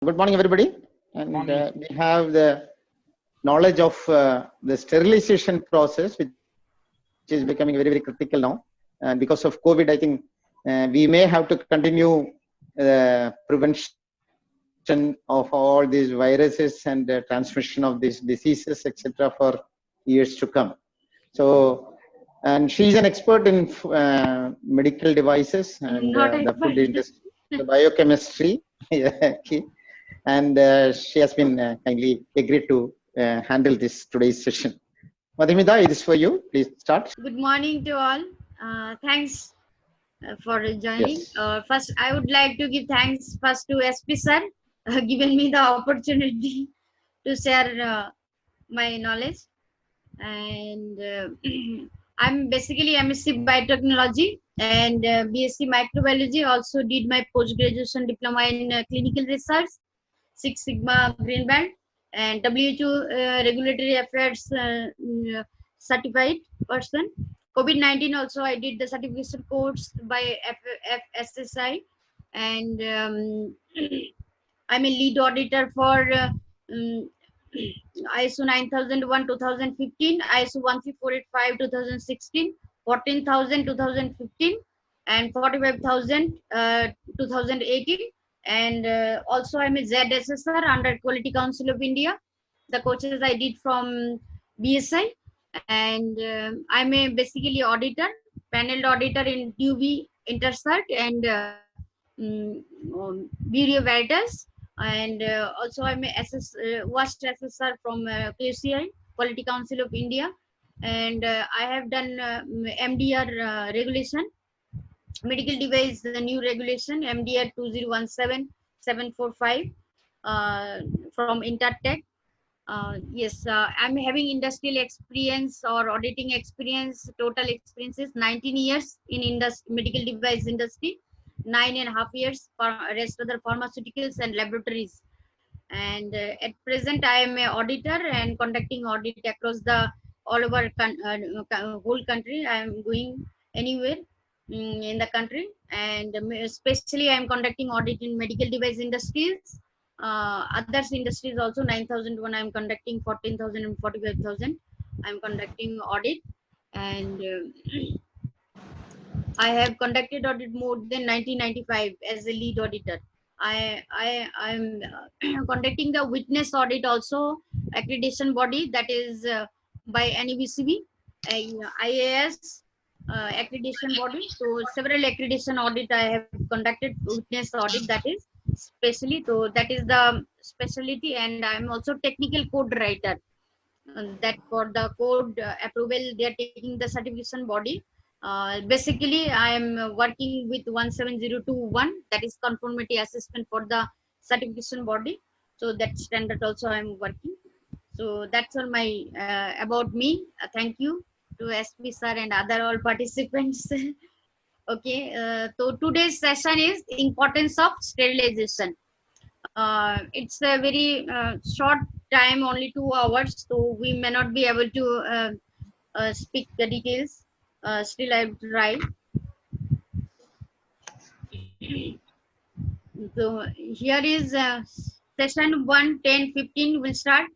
Good morning, everybody. And we have the knowledge of the sterilization process, which is becoming very, very critical now. And because of COVID, I think we may have to continue the prevention of all these viruses and the transmission of these diseases, etc., for years to come. So, and she's an expert in medical devices and the food industry, the biochemistry. Okay. And she has been kindly agreed to handle this today's session. Madhumita, it is for you. Please start. Good morning to all. Thanks for joining. Yes. First, I would like to give thanks first to SP sir, given me the opportunity to share my knowledge. And I'm basically MSc Biotechnology and BSc Microbiology. Also did my post-graduation diploma in clinical research, Six Sigma Green Belt, and WHO Regulatory Affairs certified person. COVID-19 also I did the certification course by FSSI, and I'm a lead auditor for ISO 9001 2015, ISO 13485 2016, 14,000 2015, and 45,000 2018. And also I'm a ZSSR under Quality Council of India. The courses I did from BSI, and I'm a basically auditor, panel auditor in DUV, Intercert, and Bureau Veritas, and also I'm a worst assessor from QCI, Quality Council of India, and I have done MDR regulation, medical device, the new regulation MDR 2017-745 from Intertech. Yes, I'm having industrial experience or auditing experience. Total experience is 19 years in medical device industry, 9.5 years for rest of the pharmaceuticals and laboratories. And at present, I am an auditor and conducting audit across the all over whole country. I am going anywhere in the country, and especially I am conducting audit in medical device industries. Others industries also 9,001. I am conducting 14,000 and 45,000. I am conducting audit, and I have conducted audit more than 1995 as a lead auditor. I'm conducting the witness audit also, accreditation body, that is by NEBCB, IAS accreditation body. So several accreditation audit I have conducted, witness audit, that is specially. So that is the specialty, and I'm also technical code writer. That for the code approval, they are taking the certification body. Basically, I am working with 17021, that is conformity assessment for the certification body. So that standard also I am working. So that's all my about me. Thank you to SP sir and other all participants. Okay, so today's session is importance of sterilization. It's a very short time, only 2 hours, so we may not be able to speak the details. Still, I will try. So here is session 1, 10, 15 will start.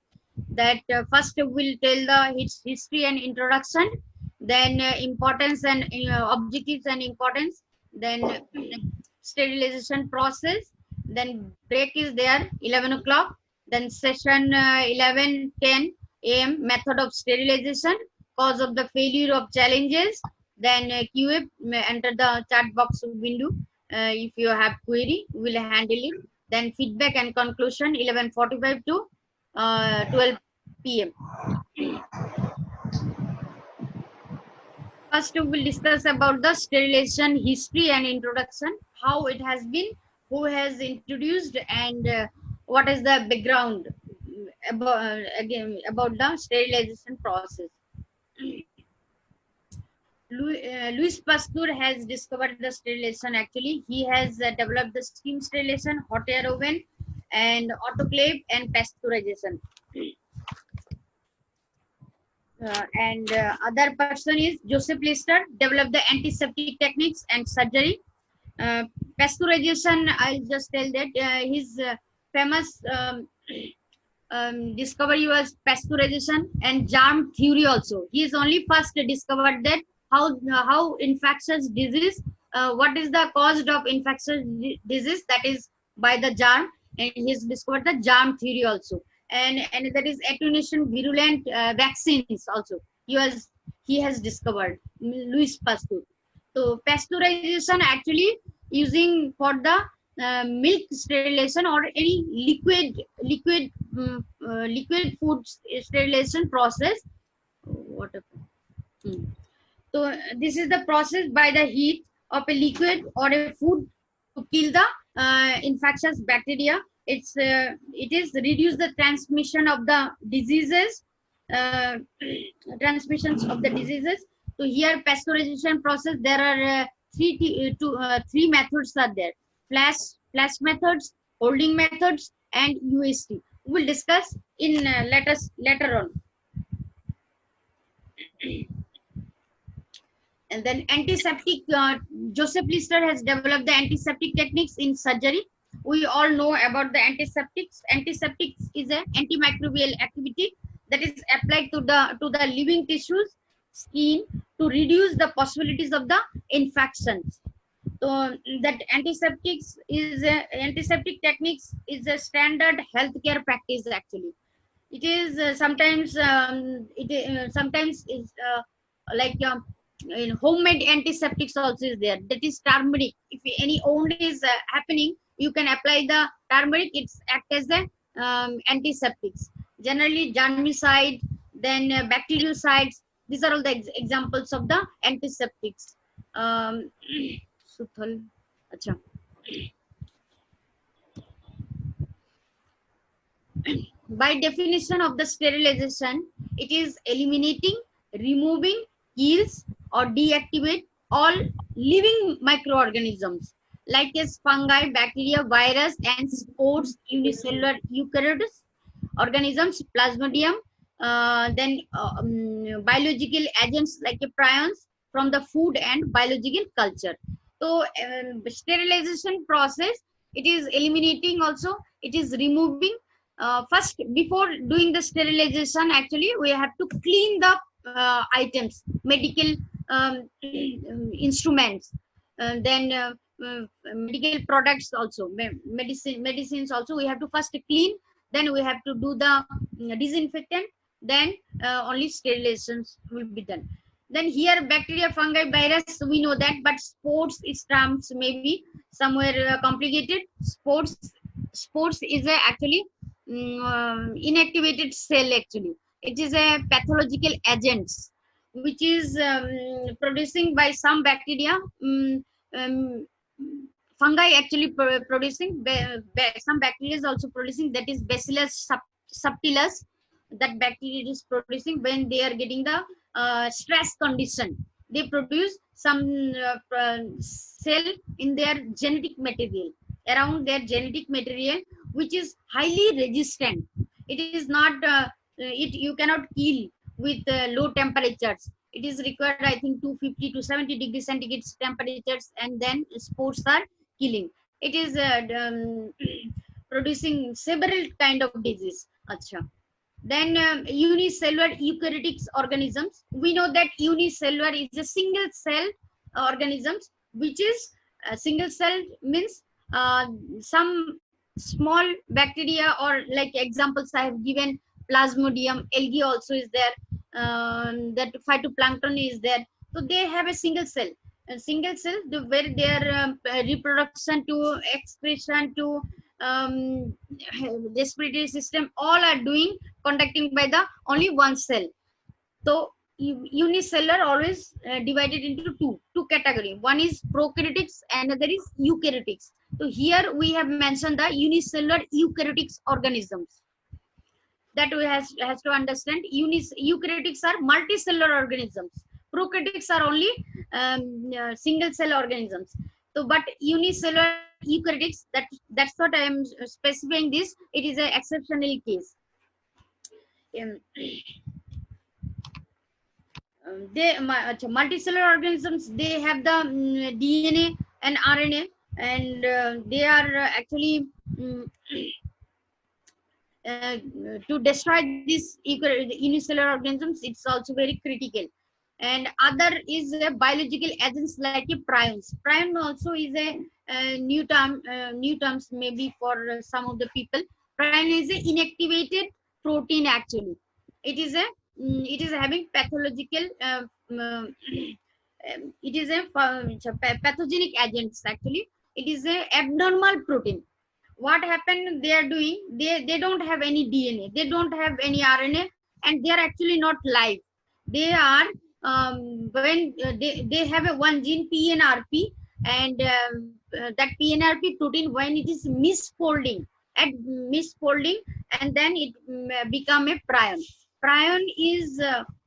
That first we'll tell the history and introduction, then importance and objectives and importance, then sterilization process, then break is there 11 o'clock, then session 11:10 a.m. method of sterilization, cause of the failure of challenges, then QA, enter the chat box window. If you have query, we'll handle it. Then feedback and conclusion 11:45 to 12 p.m. First, we will discuss about the sterilization history and introduction, how it has been, who has introduced, and what is the background about the sterilization process. Louis Pasteur has discovered the sterilization. Actually, he has developed the steam sterilization, hot air oven, and autoclave and pasteurization. And other person is Joseph Lister, developed the antiseptic techniques and surgery. Pasteurization, I'll just tell that his famous discovery was pasteurization and germ theory also. He is only first discovered that how infectious disease, what is the cause of infectious disease, that is by the germ, and he has discovered the germ theory also. And that is attenuation virulent vaccines also. He has discovered, Louis Pasteur. So pasteurization actually using for the milk sterilization or any liquid food sterilization process. What a, So this is the process by the heat of a liquid or a food to kill the infectious bacteria. It is reduce the transmission of the diseases, uh, transmissions of the diseases. So here pasteurization process, there are three methods are there: flash methods, holding methods, and UST. We will discuss in later on. And then antiseptic, Joseph Lister has developed the antiseptic techniques in surgery. We all know about the antiseptics. Antiseptics is an antimicrobial activity that is applied to the living tissues, skin, to reduce the possibilities of the infections. So that antiseptic techniques is a standard healthcare practice actually. It is sometimes is like in homemade antiseptics also is there, that is turmeric. If any wound is happening, you can apply the turmeric. It's act as a antiseptics, generally germicide, then bactericides. These are all the examples of the antiseptics. Suthal, acha. By definition of the sterilization, it is eliminating, removing, kills or deactivate all living microorganisms like as fungi, bacteria, virus, and spores, unicellular eukaryotes organisms, plasmodium, biological agents like prions from the food and biological culture. So sterilization process, it is eliminating also, it is removing. First, before doing the sterilization, actually we have to clean the items, medical instruments, then medical products also, medicines also, we have to first clean, then we have to do the disinfectant, then only sterilizations will be done. Then here bacteria, fungi, virus, we know that, but spores is terms maybe somewhere complicated. Spores is a actually inactivated cell actually. It is a pathological agent which is producing by some bacteria, um, fungi actually producing, some bacteria is also producing, that is Bacillus subtilis, that bacteria is producing when they are getting the stress condition. They produce some cell in their genetic material, around their genetic material, which is highly resistant. It is not you cannot kill with low temperatures. It is required, I think, 250 to 70 degrees centigrade temperatures, and then spores are killing. It is producing several kind of disease. Acha. Then unicellular eukaryotic organisms. We know that unicellular is a single cell organisms, which is single cell means some small bacteria, or like examples I have given, plasmodium, algae also is there, that phytoplankton is there. So they have a single cell. A single cell where their reproduction to excretion to respiratory system, all are doing conducting by the only one cell. So unicellular always divided into two category. One is prokaryotics, another is eukaryotics. So here we have mentioned the unicellular eukaryotic organisms, that we has to understand. Eukaryotics are multicellular organisms. Prokaryotics are only single cell organisms. So, but unicellular eukaryotics, that's what I am specifying this. It is an exceptional case. Multicellular organisms, they have the DNA and RNA, and they are actually to destroy these unicellular organisms, it's also very critical. And other is biological agents like a prions. Prion also is a new terms maybe for some of the people. Prion is a inactivated protein actually. It is a it is having pathological it is a pathogenic agents actually. It is a abnormal protein. What happened they are doing, they don't have any DNA, they don't have any RNA, and they are actually not live. They are when they have a one gene PNRP, and that PNRP protein, when it is misfolding at misfolding, and then it become a prion. Prion is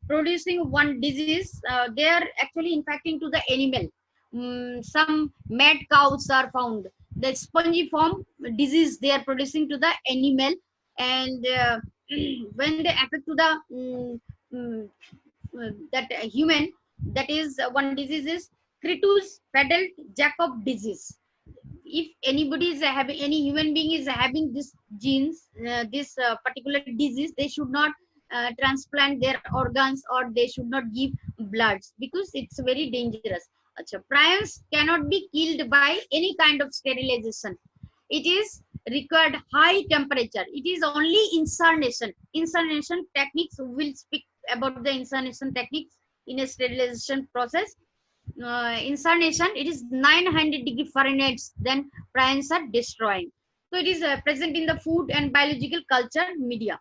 producing one disease. They are actually infecting to the animal. Some mad cows are found, the spongiform disease they are producing to the animal. And when they affect to the that human, that is one disease is Creutzfeldt-Jakob disease. If anybody is having, any human being is having this genes, this particular disease, they should not transplant their organs, or they should not give bloods, because it's very dangerous. Achha, prions cannot be killed by any kind of sterilization. It is required high temperature. It is only incarnation. Incarnation techniques, we'll speak about the incarnation techniques in a sterilization process. Incarnation, it is 900 Fahrenheit, then prions are destroying. So it is present in the food and biological culture media.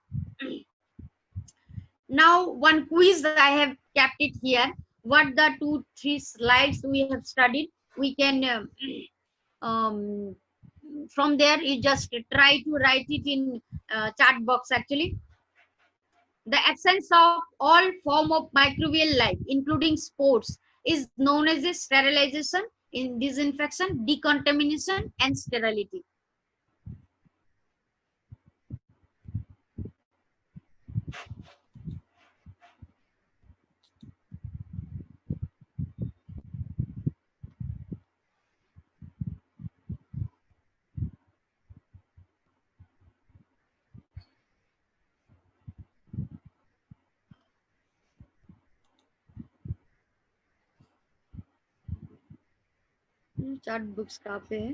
Now one quiz I have kept it here. What the 2-3 slides we have studied, we can from there you just try to write it in chat box actually. The absence of all form of microbial life, including spores, is known as a sterilization, in disinfection, decontamination, and sterility. Chart books कहाँ पे है?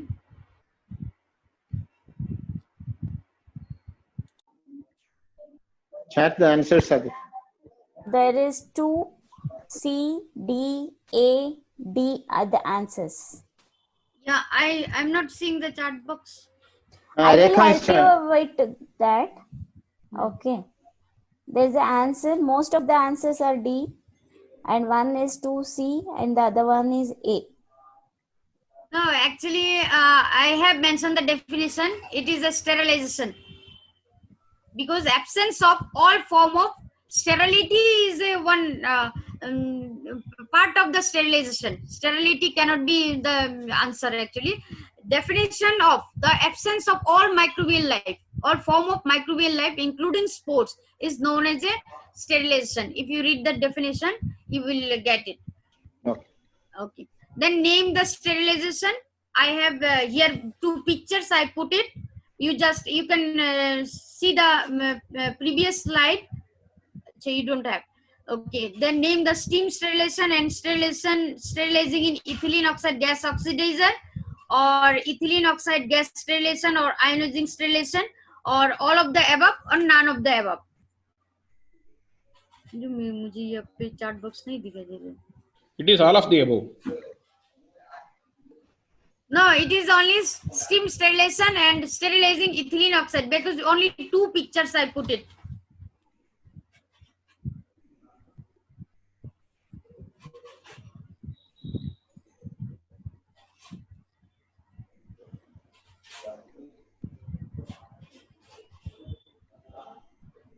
Chat the answers, Adi. There is 2, C, D, A, D are the answers. Yeah, I'm not seeing the chat box. I will Rekha is help you with that. Okay. There's an answer. Most of the answers are D, and one is 2C, and the other one is A. No, actually, I have mentioned the definition. It is a sterilization. Because absence of all form of sterility is a one part of the sterilization. Sterility cannot be the answer actually. Definition of the absence of all microbial life, all form of microbial life, including spores, is known as a sterilization. If you read the definition, you will get it. Okay. Okay. Then name the sterilization. I have here 2 pictures. I put it. You can see the previous slide. So you don't have. Okay. Then name the steam sterilization and sterilizing in ethylene oxide gas oxidizer, or ethylene oxide gas sterilization, or ionizing sterilization, or all of the above, or none of the above. मुझे यहाँ पे chart box नहीं दिखाई दे रहा. It is all of the above. No, it is only steam sterilization and sterilizing ethylene oxide, because only 2 pictures I put it.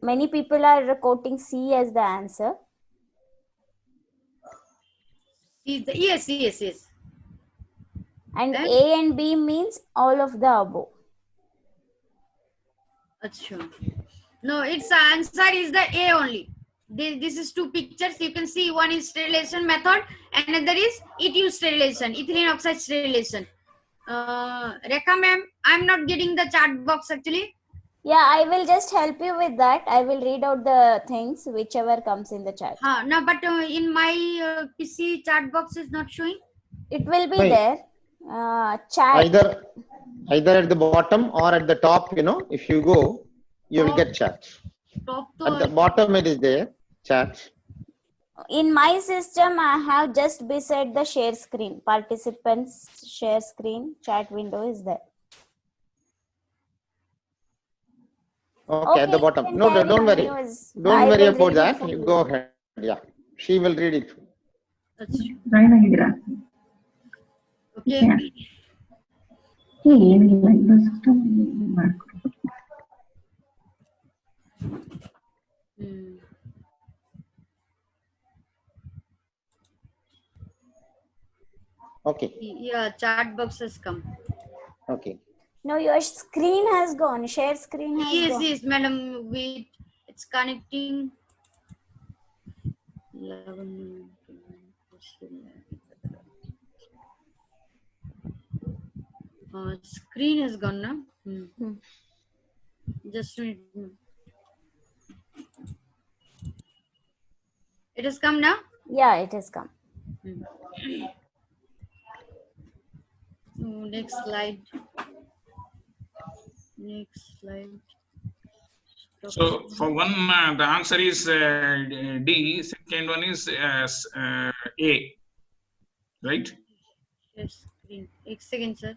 Many people are quoting C as the answer. Yes. And Then? A and B means all of the above. Achha. No, its answer is the A only. This is 2 pictures. You can see one is sterilization method, and another is ETU sterilization, ethylene oxide sterilization. Rekha ma'am, I'm not getting the chat box actually. Yeah, I will just help you with that. I will read out the things, whichever comes in the chat. No, but in my PC chat box is not showing. It will be Wait. there. Chat. Either at the bottom or at the top, you know, if you go, you will get chat. Top At the bottom it is there, chat. In my system, I have just beside the share screen. Participants share screen, chat window is there. Okay, at the bottom. you No, can don't carry worry. on, news. Don't I worry will about read it that. for You you. go ahead. Yeah, she will read it. Join ಆಗಿದ್ದೀರಾ? Okay. ಏನಿಲ್ಲ, ಇದು system ಮಾಡ್ಕೊಡಿ. Okay. Yeah, chat box has come. Okay. No, your screen has gone. Share screen has gone. Yes, madam. Wait, it's connecting. 11. Screen has gone now. Just a minute. It has come now. Yeah, it has come. So next slide. Next slide. So for one, the answer is D. Second one is A. Right? Yes, screen. One second, sir.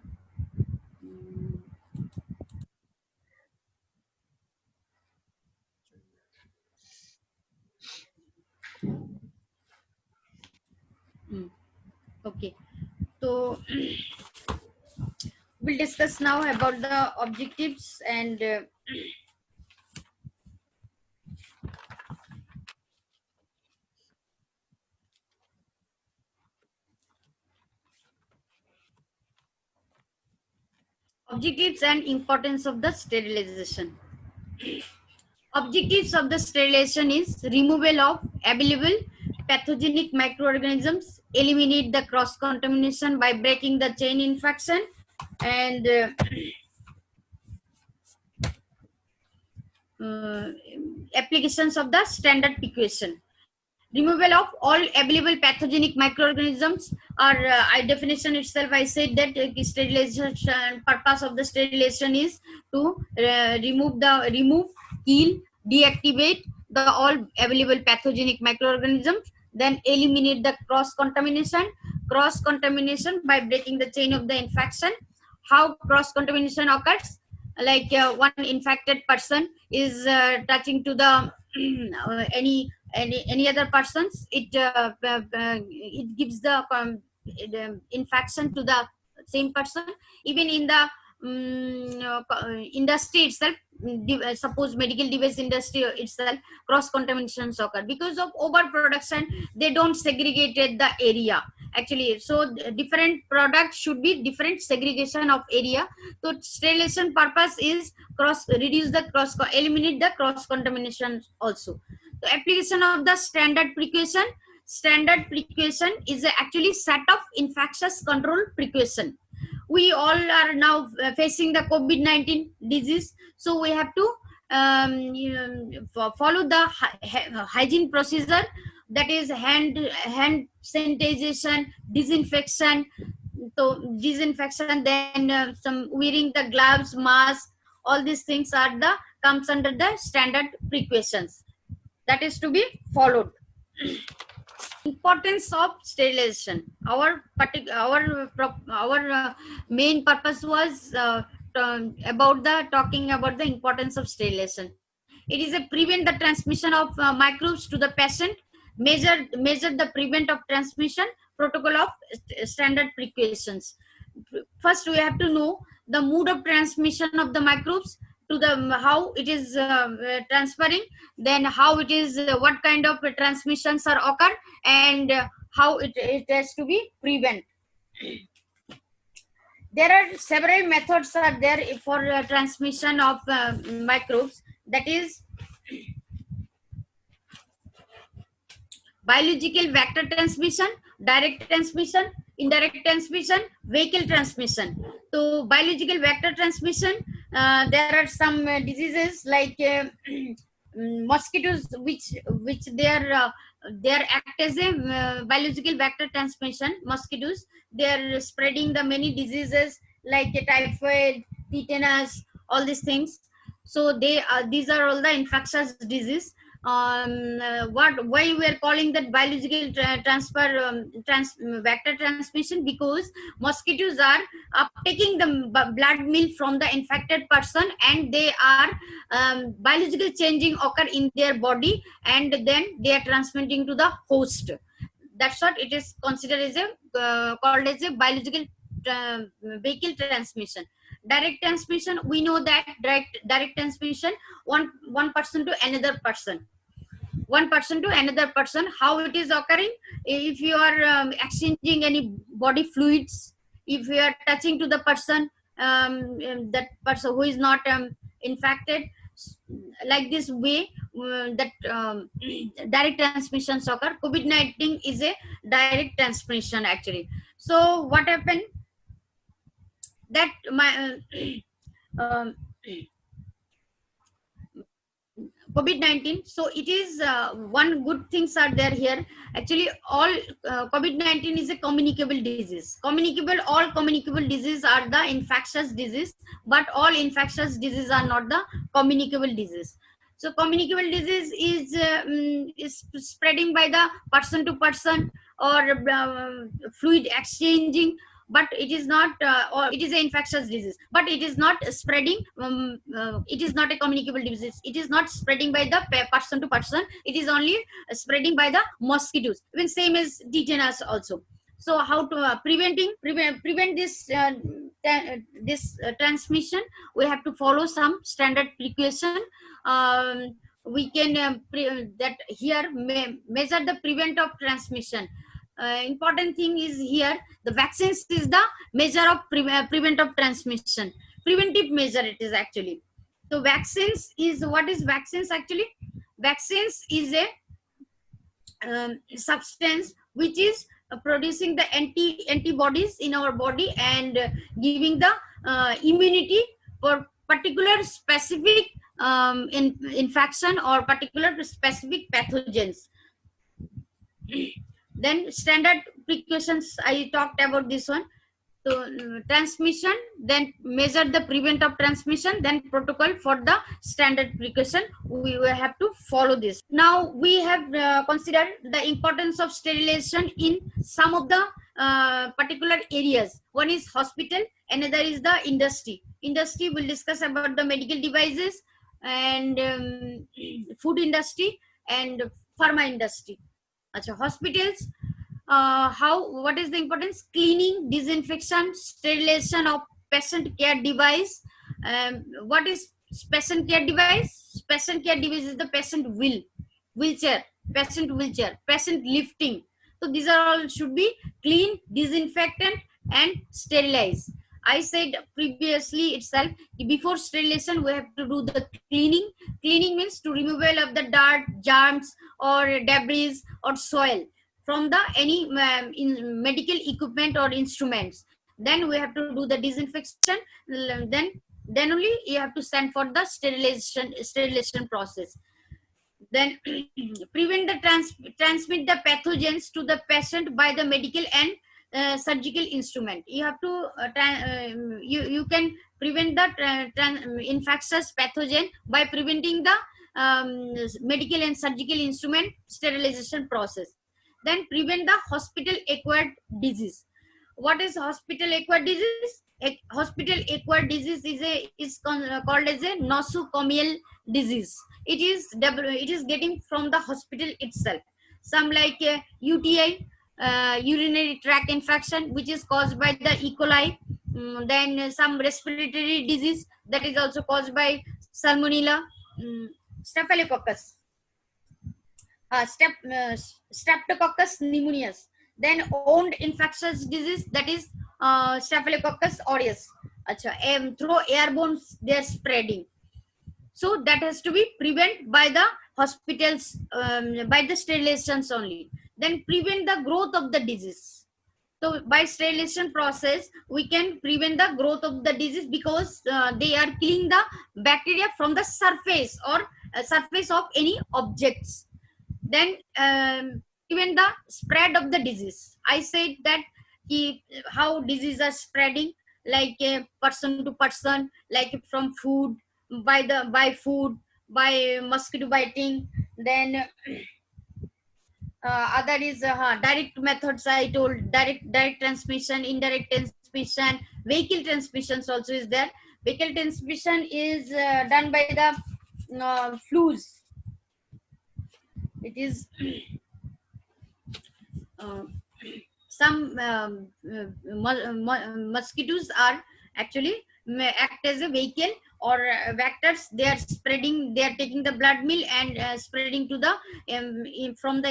Okay. So we'll discuss now about the objectives and objectives and importance of the sterilization. Objectives of the sterilization is removal of available pathogenic microorganisms, eliminate the cross-contamination by breaking the chain infection, and applications of the standard precaution. Removal of all available pathogenic microorganisms are definition itself. I said that sterilization purpose of the sterilization is to remove, kill, deactivate the all available pathogenic microorganisms, then eliminate the cross contamination by breaking the chain of the infection. How cross contamination occurs? Like one infected person is touching to the any other persons, it gives the infection to the same person. Even in the industry itself, suppose medical device industry itself, cross contaminations occur because of overproduction. They don't segregated the area actually, so different products should be different segregation of area. So sterilization purpose is eliminate the cross contamination also. The application of the standard precaution. Standard precaution is actually set of infectious control precaution. We all are now facing the COVID-19 disease, so we have to follow the hygiene procedure, that is hand sanitization, disinfection. So disinfection, then some wearing the gloves, mask, all these things are the comes under the standard precautions that is to be followed. Importance of sterilization. Our main purpose was about the talking about the importance of sterilization. It is a prevent the transmission of microbes to the patient, measure the prevent of transmission, protocol of standard precautions. First we have to know the mode of transmission of the microbes, to the how it is transferring, then how it is what kind of transmissions are occur, and how it has to be prevent. There are several methods are there for transmission of microbes, that is biological vector transmission, direct transmission, indirect transmission, vehicle transmission. So biological vector transmission, there are some diseases like mosquitoes, which they act as a biological vector transmission. Mosquitoes, they are spreading the many diseases like typhoid, tetanus, all these things. So these are all the infectious disease. Why we are calling that biological vector transmission? Because mosquitoes are uptaking the blood meal from the infected person, and they are biological changing occur in their body, and then they are transmitting to the host. That's what it is considered as a called as a biological vehicle transmission. Direct transmission, we know that direct transmission, one person to another person, one person to another person. How it is occurring? If you are exchanging any body fluids, if you are touching to the person, that person who is not infected, like this way, that direct transmissions occur. COVID-19 is a direct transmission actually. So what happened? That my COVID-19, so it is one good things are there here. Actually, all COVID-19 is a communicable disease. All communicable disease are the infectious disease, but all infectious disease are not the communicable disease. So communicable disease is spreading by the person to person, or fluid exchanging, but it is not, or it is an infectious disease, but it is not spreading. It is not a communicable disease. It is not spreading by the person to person. It is only spreading by the mosquitoes. Even same as tetanus also. So how to prevent this transmission? We have to follow some standard precaution. We can that here measure the prevent of transmission. Important thing is here, the vaccines is the measure of prevent of transmission, preventive measure it is actually. So vaccines is, what is vaccines actually? Vaccines is a substance which is producing the antibodies in our body, and giving the immunity for particular specific infection or particular specific pathogens. Then standard precautions, I talked about this one. So transmission, then measure the prevent of transmission, then protocol for the standard precaution. We will have to follow this. Now we have considered the importance of sterilization in some of the particular areas. One is hospital, another is the industry. Industry will discuss about the medical devices, and food industry, and pharma industry. Hospitals, what is the importance? Cleaning, disinfection, sterilization of patient care device. What is patient care device? Patient care device is the patient wheelchair, patient lifting. So these are all should be clean, disinfectant, and sterilized. I said previously itself, before sterilization we have to do the cleaning. Cleaning means to removal of the dirt, germs, or debris or soil from the any in medical equipment or instruments. Then we have to do the disinfection. Then only you have to send for the sterilization process. Then prevent the transmit the pathogens to the patient by the medical and surgical instrument. You have to you can prevent the infectious pathogen by preventing the medical and surgical instrument sterilization process. Then prevent the hospital acquired disease. What is hospital acquired disease? Hospital acquired disease is called as a nosocomial disease. It is getting from the hospital itself. Some like UTI, urinary tract infection, which is caused by the E. coli. Then some respiratory disease that is also caused by Salmonella, Staphylococcus, Streptococcus pneumonias. Then owned infectious disease, that is Staphylococcus aureus. Through airborne they are spreading. So that has to be prevented by the hospitals, by the sterilizations only. Then prevent the growth of the disease. So by sterilization process, we can prevent the growth of the disease because they are killing the bacteria from the surface or surface of any objects. Then prevent the spread of the disease. I said that how diseases are spreading, like person to person, like from food, by food, by mosquito biting. Then other is direct methods. I told direct transmission, indirect transmission, vehicle transmissions also is there. Vehicle transmission is done by the flues. It is some mosquitoes are actually act as a vehicle or vectors. They are spreading, they are taking the blood meal and spreading to the from the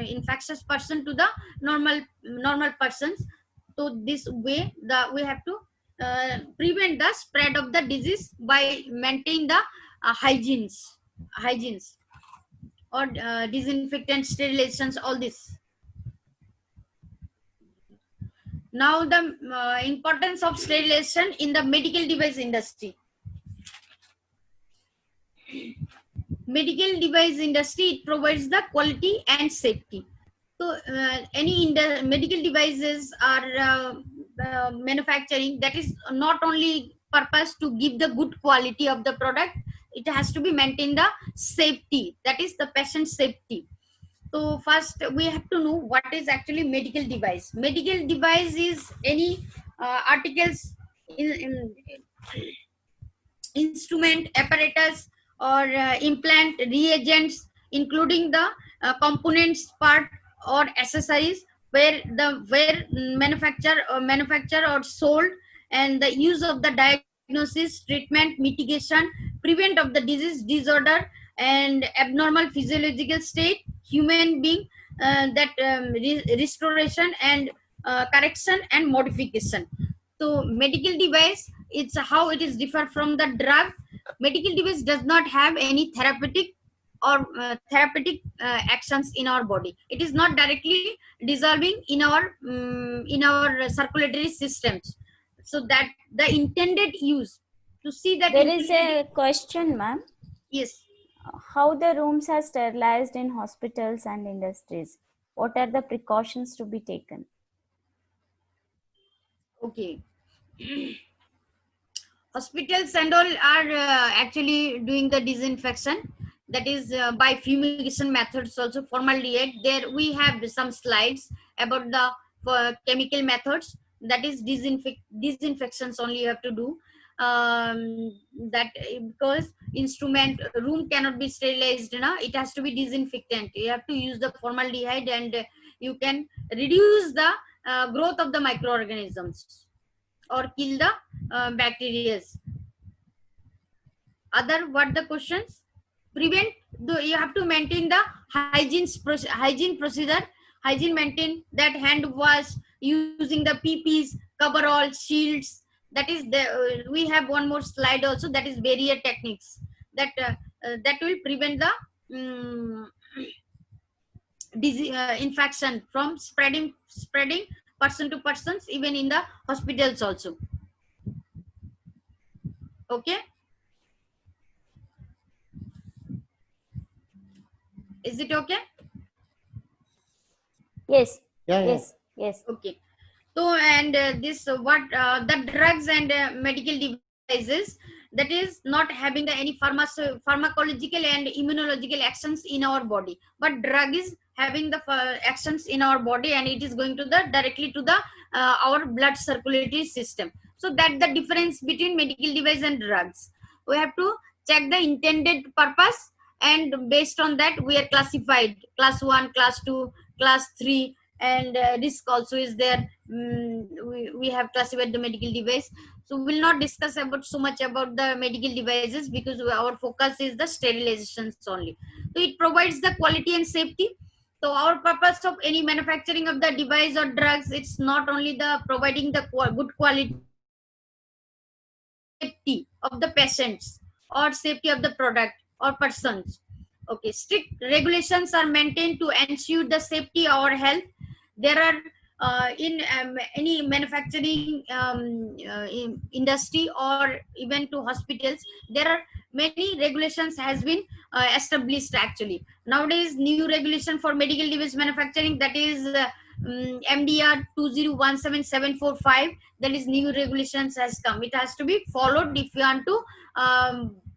infectious person to the normal persons. So this way we have to prevent the spread of the disease by maintaining the hygienes or disinfectant, sterilizations, all this. Now the importance of sterilization in the medical device industry. Medical device industry, it provides the quality and safety. So any medical devices are manufacturing, that is not only purpose to give the good quality of the product, it has to be maintain the safety, that is the patient safety. So first we have to know what is actually medical device. Medical device is any articles, instrument, apparatus, or implant, reagents, including the components, part, or accessories where manufacture or sold, and the use of the diagnosis, treatment, mitigation, prevent of the disease, disorder, and abnormal physiological state, human being, restoration and correction and modification. So medical device, it's how it is different from the drug. Medical device does not have any therapeutic or actions in our body. It is not directly dissolving in our circulatory systems. So that the intended use, to see that there is a question, ma'am. Yes. How the rooms are sterilized in hospitals and industries? What are the precautions to be taken? Okay. Hospitals and all are actually doing the disinfection, that is by fumigation methods also, formaldehyde. There we have some slides about the chemical methods, that is disinfections only you have to do. That because instrument room cannot be sterilized, it has to be disinfectant. You have to use the formaldehyde, and you can reduce the growth of the microorganisms or kill the bacteria. Other, what the questions? Prevent, you have to maintain the hygiene procedure. Hygiene, maintain that hand wash, using the PPs, coverall, shields. That is the we have one more slide also, that is barrier techniques, that will prevent the disease, infection from spreading person to persons, even in the hospitals also. Okay, is it okay? Yes. Yeah, yeah. Yes. Okay. So, and this what the drugs and medical devices, that is not having the any pharmacological and immunological actions in our body, but drug is having the actions in our body, and it is going to the directly to the our blood circulatory system. So that the difference between medical device and drugs, we have to check the intended purpose, and based on that we are classified class 1, class 2, class 3, and risk also is there. We have classified the medical device. So we will not discuss about so much about the medical devices, because our focus is the sterilizations only. So it provides the quality and safety. So our purpose of any manufacturing of the device or drugs, it's not only the providing the good quality, safety of the patients or safety of the product or persons. Okay, strict regulations are maintained to ensure the safety of our health. There are in any manufacturing industry or even to hospitals, there are many regulations has been established actually. Nowadays, new regulation for medical device manufacturing, that is MDR 2017745, that is new regulations has come. It has to be followed if you want to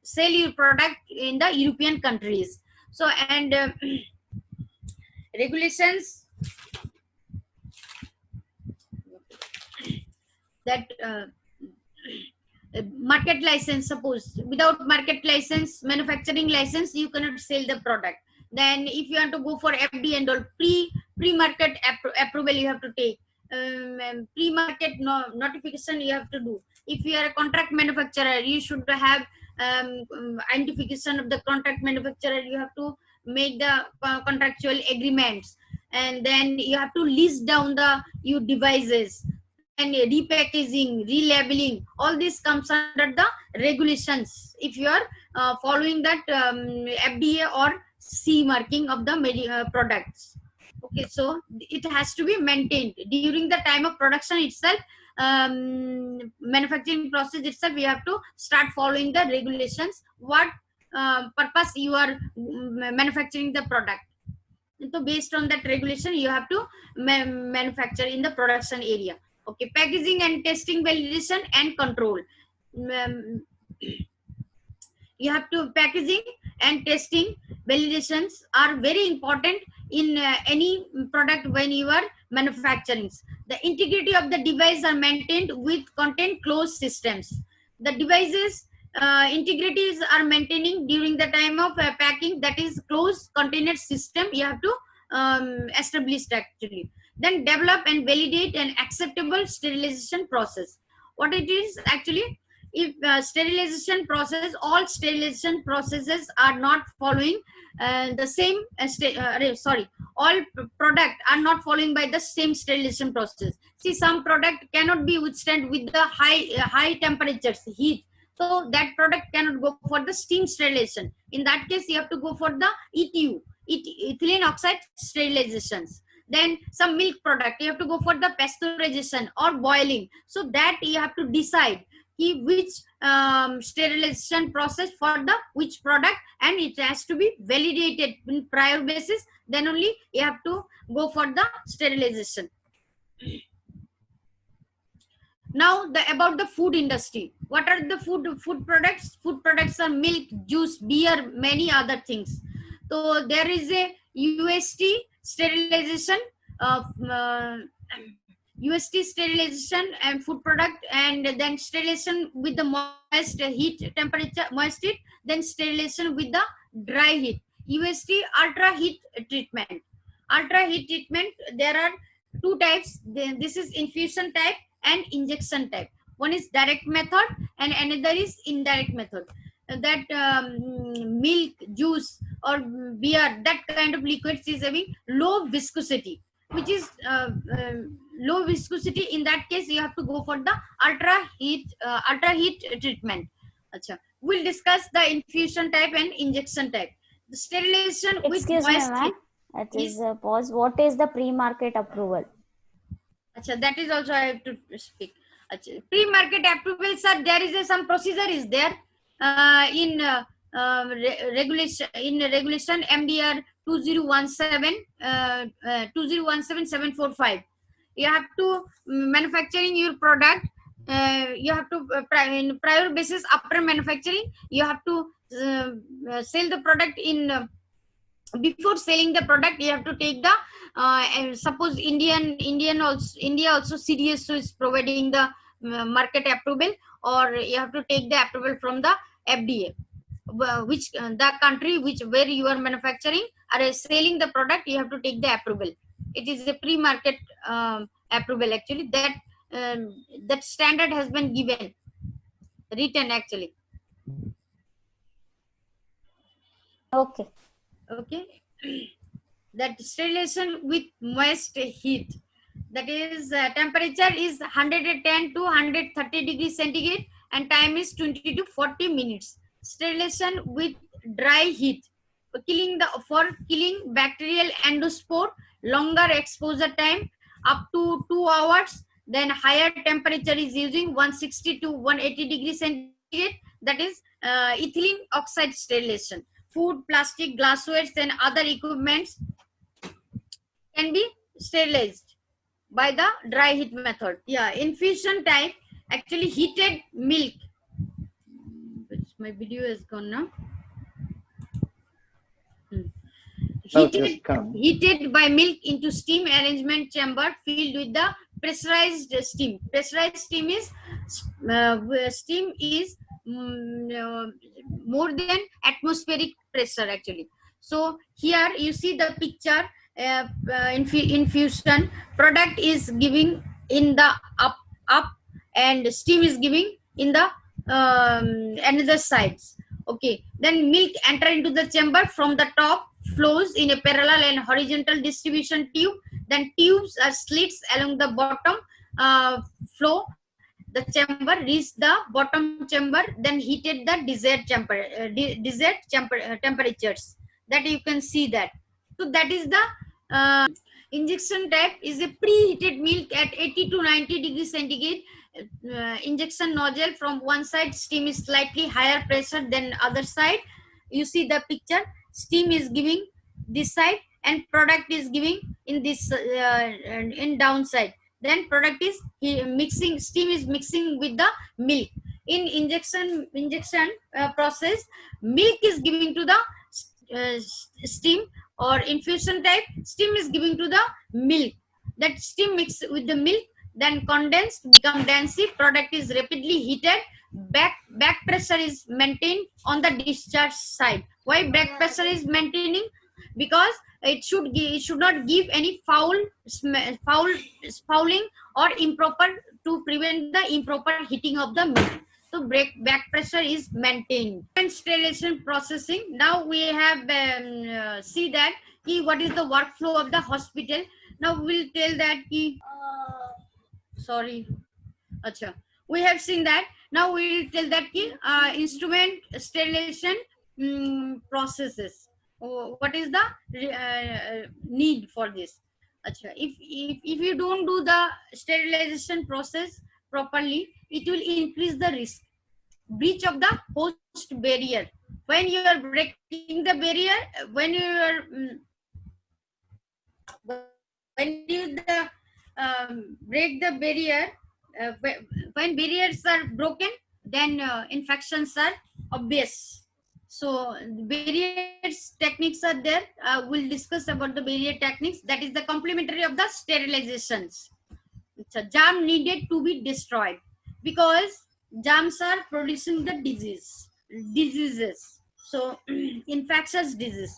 sell your product in the European countries. So, and regulations that market license, suppose without market license, manufacturing license, you cannot sell the product. Then if you want to go for FD and all, pre-market approval you have to take, pre-market notification you have to do. If you are a contract manufacturer, you should have identification of the contract manufacturer. You have to make the contractual agreements, and then you have to list down the your devices, and repackaging, relabeling, all this comes under the regulations if you are following that FDA or C marking of the products. Okay, so it has to be maintained during the time of production itself. Manufacturing process itself, we have to start following the regulations, what purpose you are manufacturing the product. So based on that regulation, you have to manufacture in the production area. Okay, packaging and testing, validation and control. You have to, packaging and testing validations are very important in any product when you are manufacturing. The integrity of the device are maintained with content closed systems. The devices integrities are maintaining during the time of packing, that is closed container system you have to establish actually. Then develop and validate an acceptable sterilization process. What it is actually, if sterilization process, all sterilization processes are not following the same all product are not following by the same sterilization process. See, some product cannot be withstand with the high temperatures, heat, so that product cannot go for the steam sterilization. In that case, you have to go for the ETU, ethylene oxide sterilizations. Then some milk product, you have to go for the pasteurization or boiling. So that you have to decide which sterilization process for the which product, and it has to be validated in prior basis. Then only you have to go for the sterilization. Now about the food industry. What are the food products? Food products are milk, juice, beer, many other things. So there is a UST sterilization of UST sterilization and food product, and then sterilization with the moist heat temperature, moist heat, then sterilization with the dry heat. UST ultra heat treatment. Ultra heat treatment, there are two types. This is infusion type and injection type. One is direct method and another is indirect method. That milk, juice or beer, that kind of liquids is having low viscosity, which is low viscosity. In that case, you have to go for the ultra heat treatment. Achha. We'll discuss the infusion type and injection type. The sterilization with moist heat. That is pause. What is the pre-market approval? Achha, that is also I have to speak. Achha. Pre-market approval, sir, there is some procedure is there in regulation MDR 2017-745. You have to manufacturing your product. You have to in prior basis after manufacturing. You have to sell the product in. Before selling the product, you have to take the suppose India also CDSO is providing the market approval, or you have to take the approval from the FDA, which the country where you are manufacturing or selling the product, you have to take the approval. It is a pre-market approval actually. That standard has been given, written actually. Okay. That sterilization with moist heat, that is temperature is 110 to 130 degrees centigrade and time is 20 to 40 minutes. Sterilization with dry heat, for killing bacterial endospore, longer exposure time, up to 2 hours. Then higher temperature is using 160 to 180 degrees centigrade. That is ethylene oxide sterilization. Food, plastic, glassware, and other equipments can be sterilized by the dry heat method. Yeah, infusion type, actually heated milk. My video is gone now. Heated by milk into steam arrangement chamber filled with the pressurized steam. Pressurized steam is more than atmospheric pressure actually. So here you see the picture. Infusion product is giving in the up and steam is giving in the another sides. Okay, then milk enter into the chamber from the top, flows in a parallel and horizontal distribution tube. Then tubes are slits along the bottom flow. The chamber reach the bottom chamber, then heated the desired temperatures. That you can see that. So that is the injection type is a preheated milk at 80 to 90 degrees centigrade. Injection nozzle from one side, steam is slightly higher pressure than other side. You see the picture, steam is giving this side and product is giving in this in downside. Then product is mixing, steam is mixing with the milk. In injection process, milk is giving to the steam, or infusion type, steam is giving to the milk. That steam mix with the milk, then condensed, become dancey, product is rapidly heated. Back pressure is maintained on the discharge side. Why back pressure is maintaining? Because it should not give any fouling or improper, to prevent the improper heating of the milk. So back pressure is maintained. And sterilization processing. Now we have see that what is the workflow of the hospital. Now we'll tell that sorry. Acha. We have seen that. Now we will tell that instrument sterilization processes. What is the need for this? Acha. If you don't do the sterilization process properly, it will increase the risk. Breach of the host barrier. When you are breaking the barrier, when you break the barrier, when barriers are broken, then infections are obvious. So barriers techniques are there. We'll discuss about the barrier techniques. That is the complementary of the sterilizations. It's a germ needed to be destroyed, because germs are producing the diseases. So infectious disease,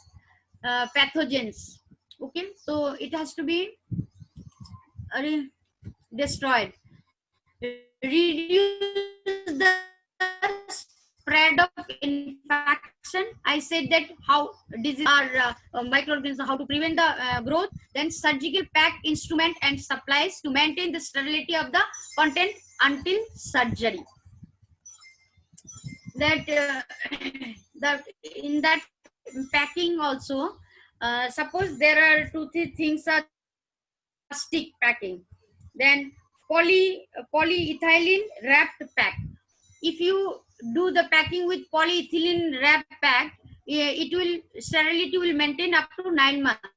pathogens. Okay, so it has to be destroyed. Reduce the spread of infection. I said that how disease are microorganisms, how to prevent the growth. Then surgical pack instrument and supplies to maintain the sterility of the content until surgery. That in that packing also, suppose there are 2-3 things are plastic packing, then polyethylene wrapped pack. If you do the packing with polyethylene wrapped pack, sterility will maintain up to 9 months.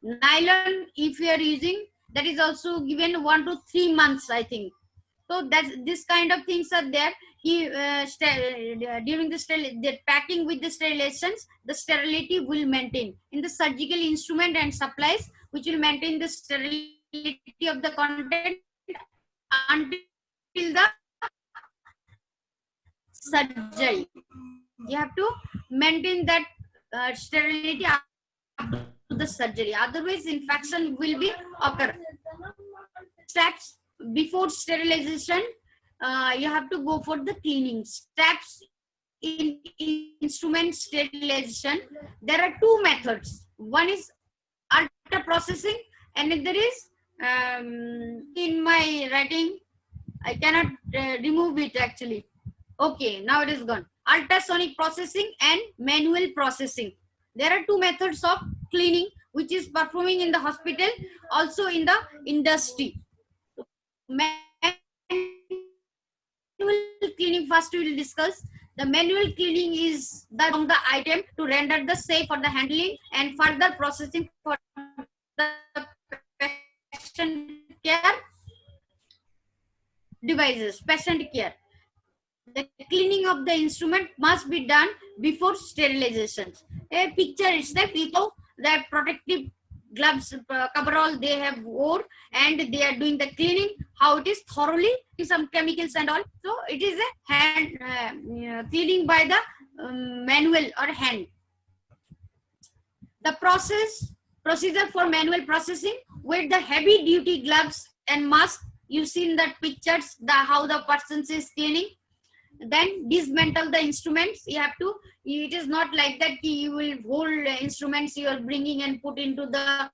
Nylon, if you are using, that is also given 1 to 3 months, I think. So that's this kind of things are there. During the packing with the sterilizations, the sterility will maintain. In the surgical instrument and supplies, which will maintain the sterility of the content until the surgery. You have to maintain that sterility after the surgery. Otherwise, infection will be occur. Steps before sterilization, you have to go for the cleaning. Steps in instrument sterilization. There are 2 methods. One is ultra processing, and another is in my writing, I cannot remove it actually. Okay, now it is gone. Ultrasonic processing and manual processing. There are 2 methods of cleaning, which is performing in the hospital, also in the industry. Manual cleaning first we will discuss. The manual cleaning is the from the item to render the safe for the handling and further processing for the patient care devices, patient care. The cleaning of the instrument must be done before sterilization. A picture itself, you know, the protective gloves, coverall they have wore, and they are doing the cleaning. How it is thoroughly, some chemicals and all. So it is a hand cleaning by the manual or hand. The procedure for manual processing with the heavy duty gloves and mask. You see in that pictures how the person is cleaning. Then dismantle the instruments. You have to, it is not like that you will hold instruments you are bringing and put into the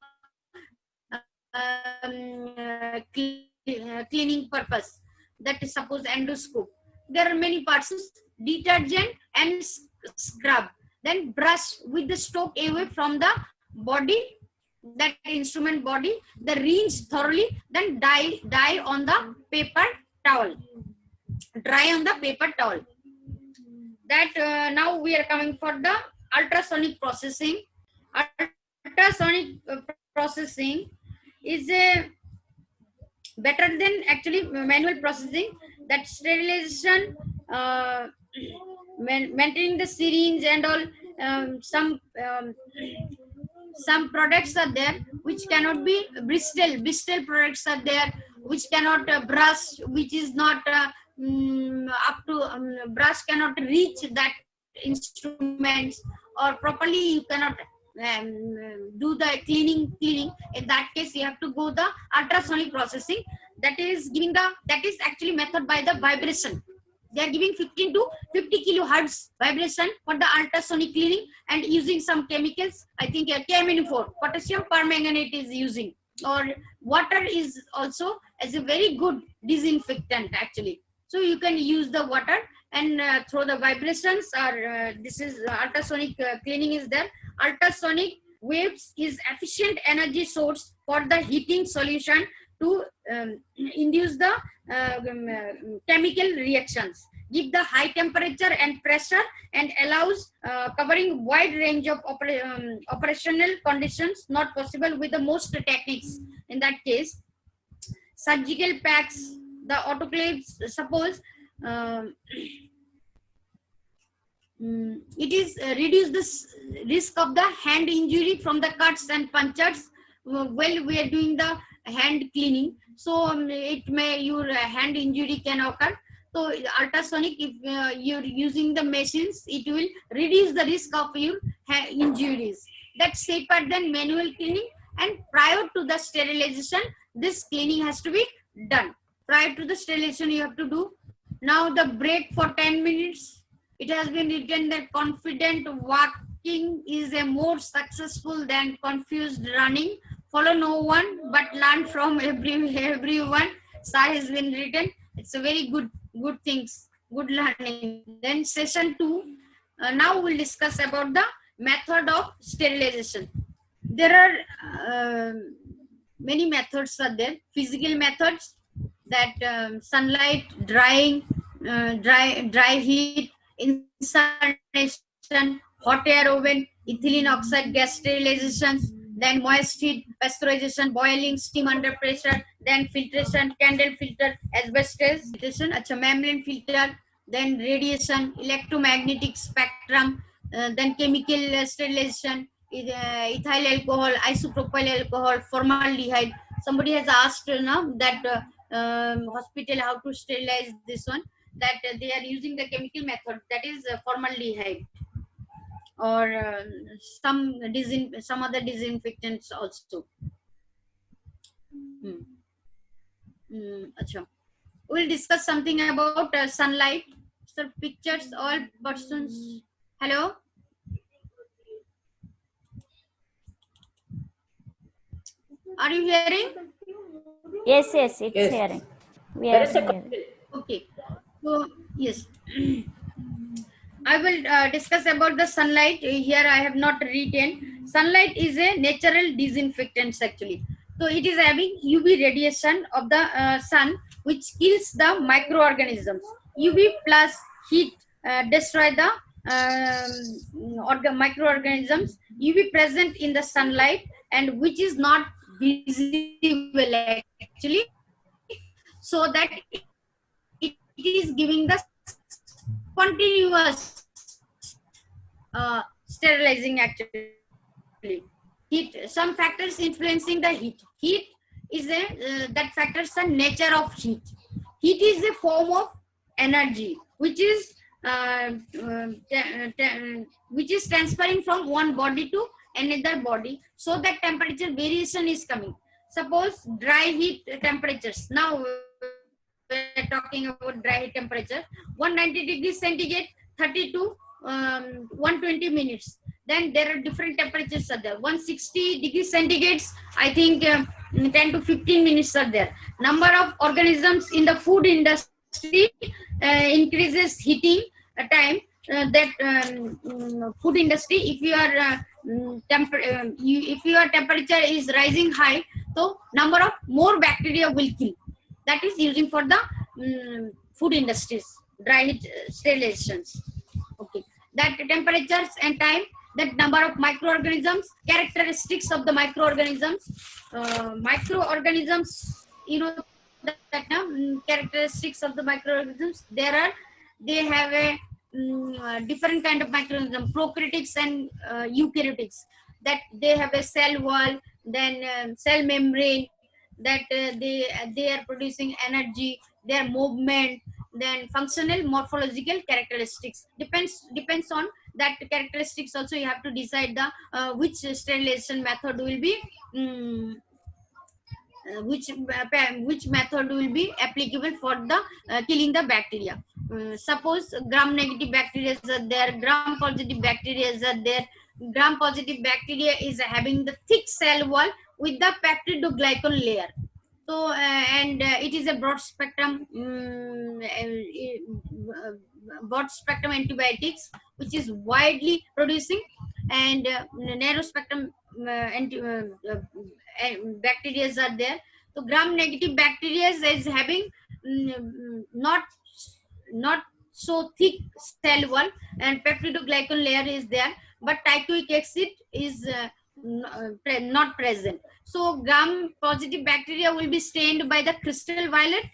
cleaning purpose. That is suppose endoscope. There are many parts. Detergent and scrub. Then brush with the stroke away from the body, that instrument body, the rinse thoroughly, then dye on the paper towel. Dry on the paper towel. That now we are coming for the ultrasonic processing. Ultrasonic processing is a better than actually manual processing. That sterilization, maintaining the syringe and all. Some products are there which cannot be Bristol products are there which cannot brush, which is not up to brush cannot reach that instruments, or properly you cannot do the cleaning. In that case you have to go the ultrasonic processing. That is giving the, that is actually method by the vibration. They are giving 15 to 50 kilohertz vibration for the ultrasonic cleaning and using some chemicals. I think KMNO4, potassium permanganate is using, or water is also as a very good disinfectant actually. So you can use the water and through the vibrations, or this is ultrasonic cleaning is there. Ultrasonic waves is efficient energy source for the heating solution to induce the chemical reactions, give the high temperature and pressure, and allows covering wide range of operational conditions not possible with the most techniques. In that case, surgical packs, the autoclaves, suppose it is reduce the risk of the hand injury from the cuts and punctures while we are doing the hand cleaning. So it may, your hand injury can occur. So ultrasonic, if you're using the machines, it will reduce the risk of your injuries. That's safer than manual cleaning. And prior to the sterilization, this cleaning has to be done. Prior to the sterilization, you have to do. Now the break for 10 minutes. It has been written that confident walking is a more successful than confused running. Follow no one, but learn from everyone. Sir has been written. It's a very good things, good learning. Then session 2. Now we'll discuss about the method of sterilization. There are many methods are there. Physical methods, that sunlight, drying, dry heat, insulation, hot air oven, ethylene oxide gas sterilization, then moist heat, pasteurization, boiling, steam under pressure, then filtration, candle filter, asbestos, membrane filter, then radiation, electromagnetic spectrum, then chemical sterilization, ethyl alcohol, isopropyl alcohol, formaldehyde. Somebody has asked now that hospital how to sterilize this one, that they are using the chemical method, that is formaldehyde, or some other disinfectants also. We'll discuss something about sunlight. So pictures, all persons. Hello. Are you hearing? Yes, it's hearing. We are hearing. Okay. So yes, I will discuss about the sunlight. Here I have not written. Sunlight is a natural disinfectant actually. So it is having UV radiation of the sun, which kills the microorganisms. UV plus heat destroy the microorganisms. UV present in the sunlight and which is not visible actually, so that it is giving the continuous sterilizing actually. Heat, some factors influencing the heat. Heat is a that factors the nature of heat. Heat is a form of energy which is transferring from one body to another body, so that temperature variation is coming. Suppose dry heat temperatures. Now we are talking about dry heat temperature 190 degrees centigrade 30 to 120 minutes. Then there are different temperatures are there. 160 degrees centigrades, I think 10 to 15 minutes are there. Number of organisms in the food industry increases heating time. Food industry, if your temperature is rising high, so number of more bacteria will kill. That is using for the food industries, dry heat sterilizations. Okay, that temperatures and time, that number of microorganisms, characteristics of the microorganisms. Microorganisms, you know that characteristics of the microorganisms. They have a different kind of microorganisms, prokaryotics and eukaryotics. That they have a cell wall, then cell membrane. That they are producing energy, their movement, then functional morphological characteristics depends on that characteristics. Also you have to decide the which sterilization method will be which method will be applicable for the killing the bacteria. Suppose gram negative bacteria are there, gram positive bacteria are there. Gram positive bacteria is having the thick cell wall with the peptidoglycan layer. So it is a broad spectrum antibiotics which is widely producing, and narrow spectrum bacteria are there. So gram negative bacteria is having not so thick cell wall, and peptidoglycan layer is there, but teichoic acid is not present. So gram positive bacteria will be stained by the crystal violet,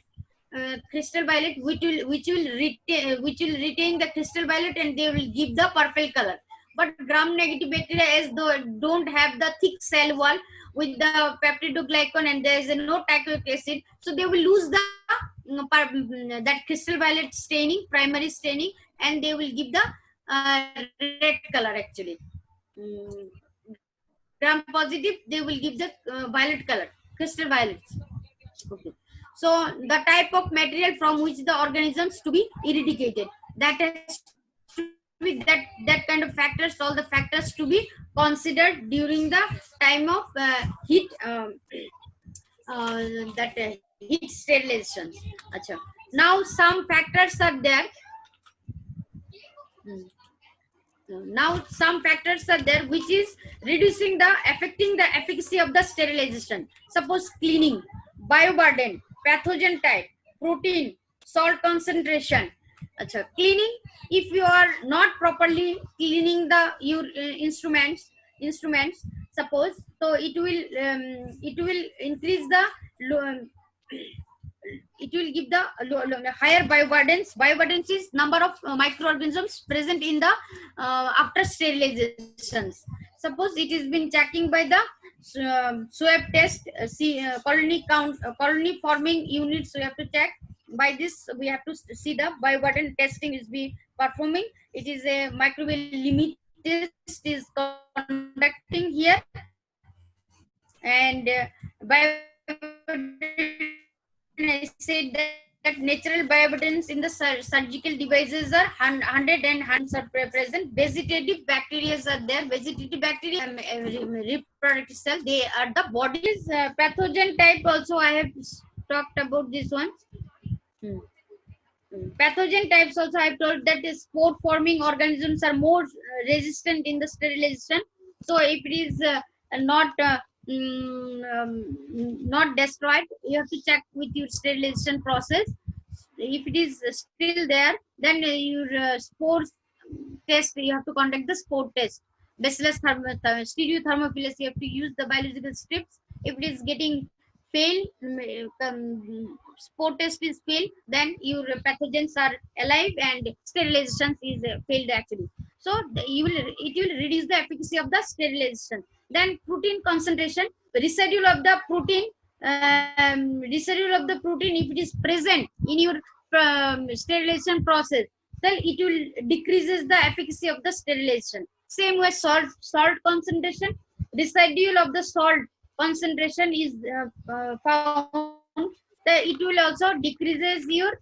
which will retain the crystal violet, and they will give the purple color. But gram negative bacteria, as though don't have the thick cell wall with the peptidoglycan and there is no teichoic acid, so they will lose the that crystal violet staining, primary staining, and they will give the red color actually. Gram positive, they will give the violet color, crystal violet. Okay. So the type of material from which the organisms to be eradicated, that has to be that kind of factors, all the factors to be considered during the time of heat heat sterilization. Achha. Now some factors are there. Now some factors are there which is affecting the efficacy of the sterilization. Suppose cleaning, bioburden, pathogen type, protein, salt concentration. Achha. Cleaning, if you are not properly cleaning your instruments, suppose, so it will increase the it will give the higher bioburdens. Bioburdens is number of microorganisms present in the after sterilizations. Suppose it is been checking by the swab test, colony count, colony forming units. We have to check. By this, we have to see the bioburden testing is be performing. It is a microbial limit test is conducting here, and I said that natural bioburdens in the surgical devices are 100 and 100 are present. Vegetative bacteria are there. Vegetative bacteria, reproductive cell, they are the body's pathogen type. Also, I have talked about this one. Pathogen types also I have told that spore forming organisms are more resistant in the sterilization. So if it is not not destroyed, you have to check with your sterilization process. If it is still there, then your spores test, you have to conduct the spore test. Bacillus stereothermophilus, you have to use the biological strips. If it is getting fail, spore test is failed, then your pathogens are alive and sterilization is failed actually. So it will reduce the efficacy of the sterilization. Then protein concentration, residual of the protein, if it is present in your sterilization process, then it will decreases the efficacy of the sterilization. Same way salt concentration, residual of the salt concentration is found, that it will also decreases your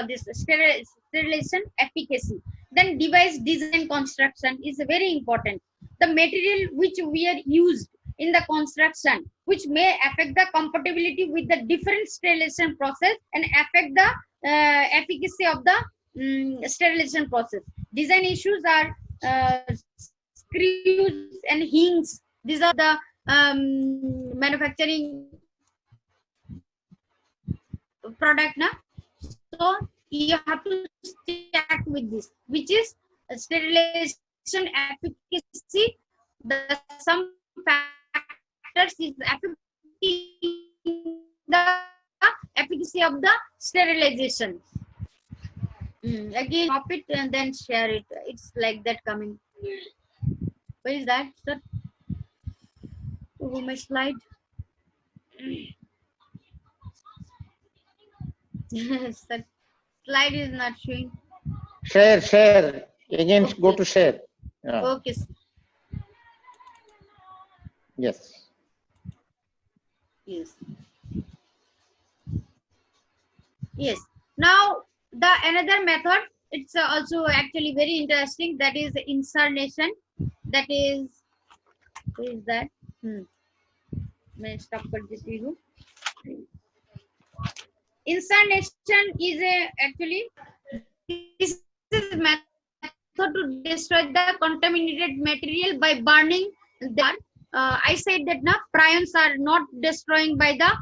this sterilization efficacy. Then device design construction is very important. The material which we are used in the construction, which may affect the compatibility with the different sterilization process and affect the efficacy of the sterilization process. Design issues are screws and hinges. These are the manufacturing product na. So you have to check with this, which is sterilization efficacy. Some factors is affecting the efficacy of the sterilization. Again, copy it and then share it. It's like that coming. Where is that, sir? Oh, my slide. Sir, slide is not showing. Share. Again, Okay. go to share. Yeah. Okay. Sir. Yes. Yes. Yes. Now the another method, it's also actually very interesting, that is incarnation. That is, who is that? मैं stop कर देती हूँ. Incarnation is actually this is method to destroy the contaminated material by burning the. I said that now prions are not destroying by the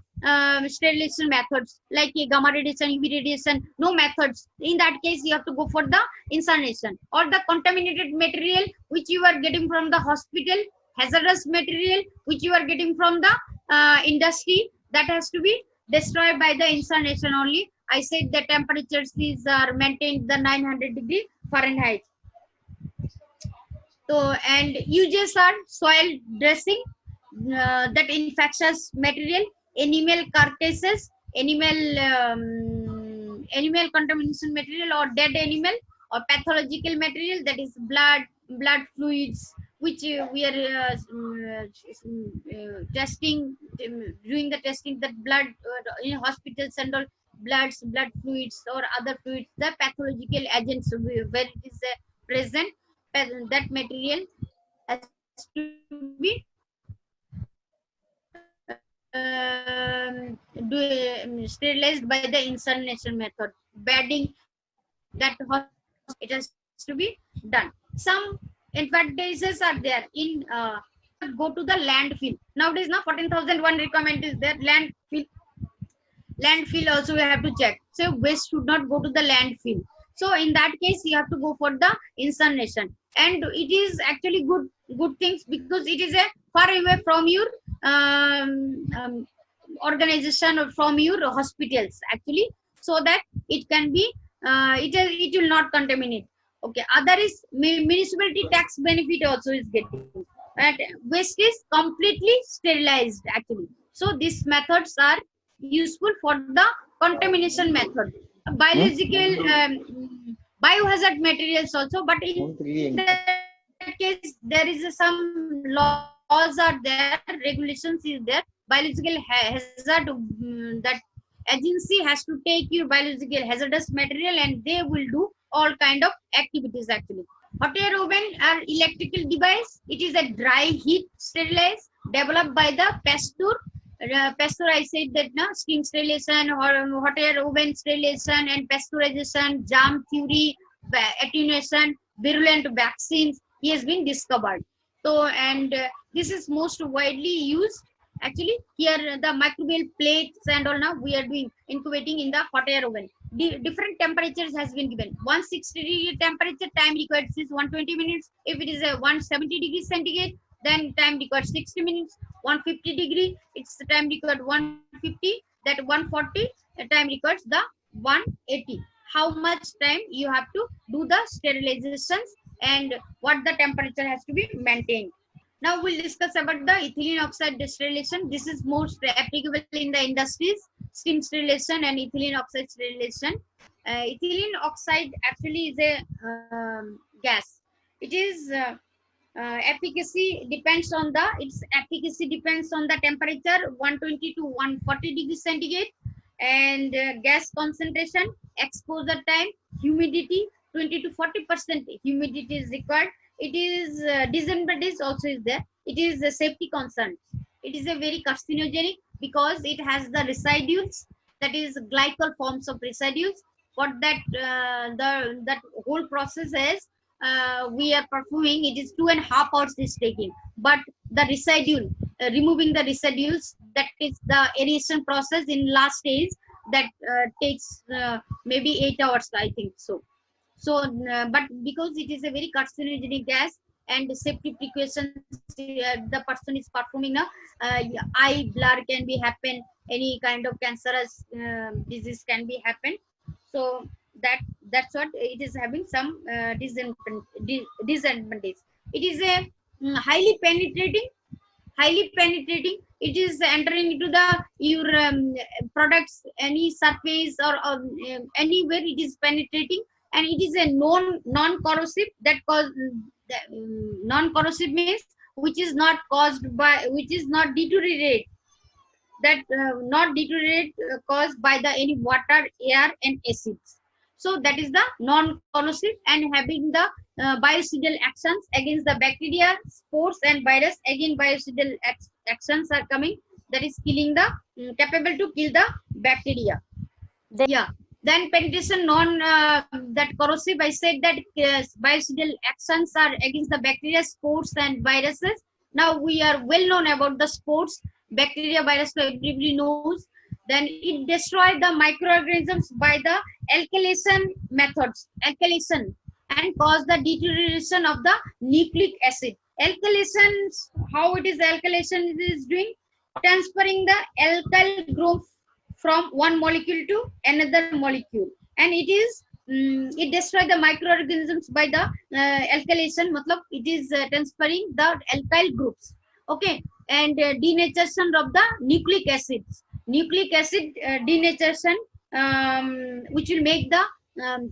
sterilization methods like gamma radiation, UV radiation, no methods. In that case, you have to go for the incarnation, or the contaminated material which you are getting from the hospital, hazardous material which you are getting from the industry, that has to be destroyed by the incarnation only. I said the temperatures are maintained the 900 degree Fahrenheit. So, and uses are soil dressing, that infectious material, animal carcasses, animal contamination material, or dead animal, or pathological material, that is blood fluids, which we are testing, doing the testing, that blood in hospitals and all, blood fluids or other fluids, the pathological agents where it is present, that material has to be sterilized by the incarnation method. Bedding, that it has to be done. Some advantages are there in go to the landfill. Nowadays, now 14,001 requirement is there. Landfill also we have to check. So waste should not go to the landfill. So in that case, you have to go for the incarnation, and it is actually good things, because it is a far away from your organization or from your hospitals actually, so that it can be it will not contaminate. Okay, other is municipality tax benefit also is getting, and waste is completely sterilized actually. So these methods are useful for the contamination method. Biological biohazard materials also, but in that case there is some laws are there, regulations is there. Biological hazard, that agency has to take your biological hazardous material, and they will do all kind of activities actually. Hot air oven are electrical device. It is a dry heat sterilize developed by the Pasteur. Pasteur, I said that now steam sterilization or hot air oven sterilization and pasteurization, germ theory, attenuation, virulent vaccines he has been discovered. So, and this is most widely used. Actually, here the microbial plates and all now we are doing incubating in the hot air oven. Different temperatures has been given. 160-degree temperature, time required is 120 minutes. If it is a 170 degrees centigrade, then time required 60 minutes. 150 degree, it's the time required 150. That 140 time requires the 180. How much time you have to do the sterilizations and what the temperature has to be maintained. Now we'll discuss about the ethylene oxide sterilization. This is most applicable in the industries, steam sterilization and ethylene oxide sterilization. Ethylene oxide actually is a gas. It is efficacy depends on the temperature 120 to 140 degrees centigrade, and gas concentration, exposure time, humidity 20 to 40% humidity is required. It is disadvantage also is there. It is a safety concern. It is a very carcinogenic because it has the residues, that is glycol forms of residues. What that that whole process is we are performing, it is 2.5 hours is taking, but the residue removing the residues, that is the aeration process in last stage, that takes maybe 8 hours, I think so. So but because it is a very carcinogenic gas and safety precautions, the person is performing a eye blur can be happen, any kind of cancerous disease can be happen. So that's what it is having some disadvantage. It is a highly penetrating. It is entering into the your products, any surface or anywhere it is penetrating, and it is a non-corrosive. That cause non-corrosive means which is not deteriorate, that not deteriorate caused by the any water, air and acids. So that is the non-corrosive and having the biocidal actions against the bacteria, spores and virus. Again biocidal actions are coming, that is killing the capable to kill the bacteria. Yeah. Then penetration that corrosive, I said that biocidal actions are against the bacteria, spores and viruses. Now we are well known about the spores, bacteria, virus, so everybody knows. Then it destroys the microorganisms by the alkylation methods, and cause the deterioration of the nucleic acid. Alkylation, how it is alkylation is doing? Transferring the alkyl group from one molecule to another molecule, and it is it destroys the microorganisms by the alkylation. Matlab it is transferring the alkyl groups. Okay, and denaturation of the nucleic acids. Nucleic acid denaturation, which will make the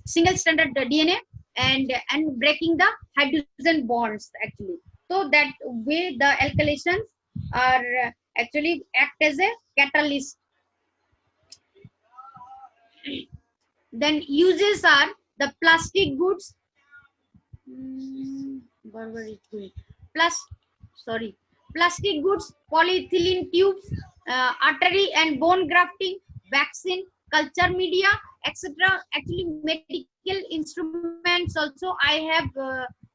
single stranded DNA and breaking the hydrogen bonds actually. So that way the alkylations are actually act as a catalyst. Then uses are the plastic goods, plastic goods, polyethylene tubes, artery and bone grafting, vaccine, culture media, etc. Actually, medical instruments also I have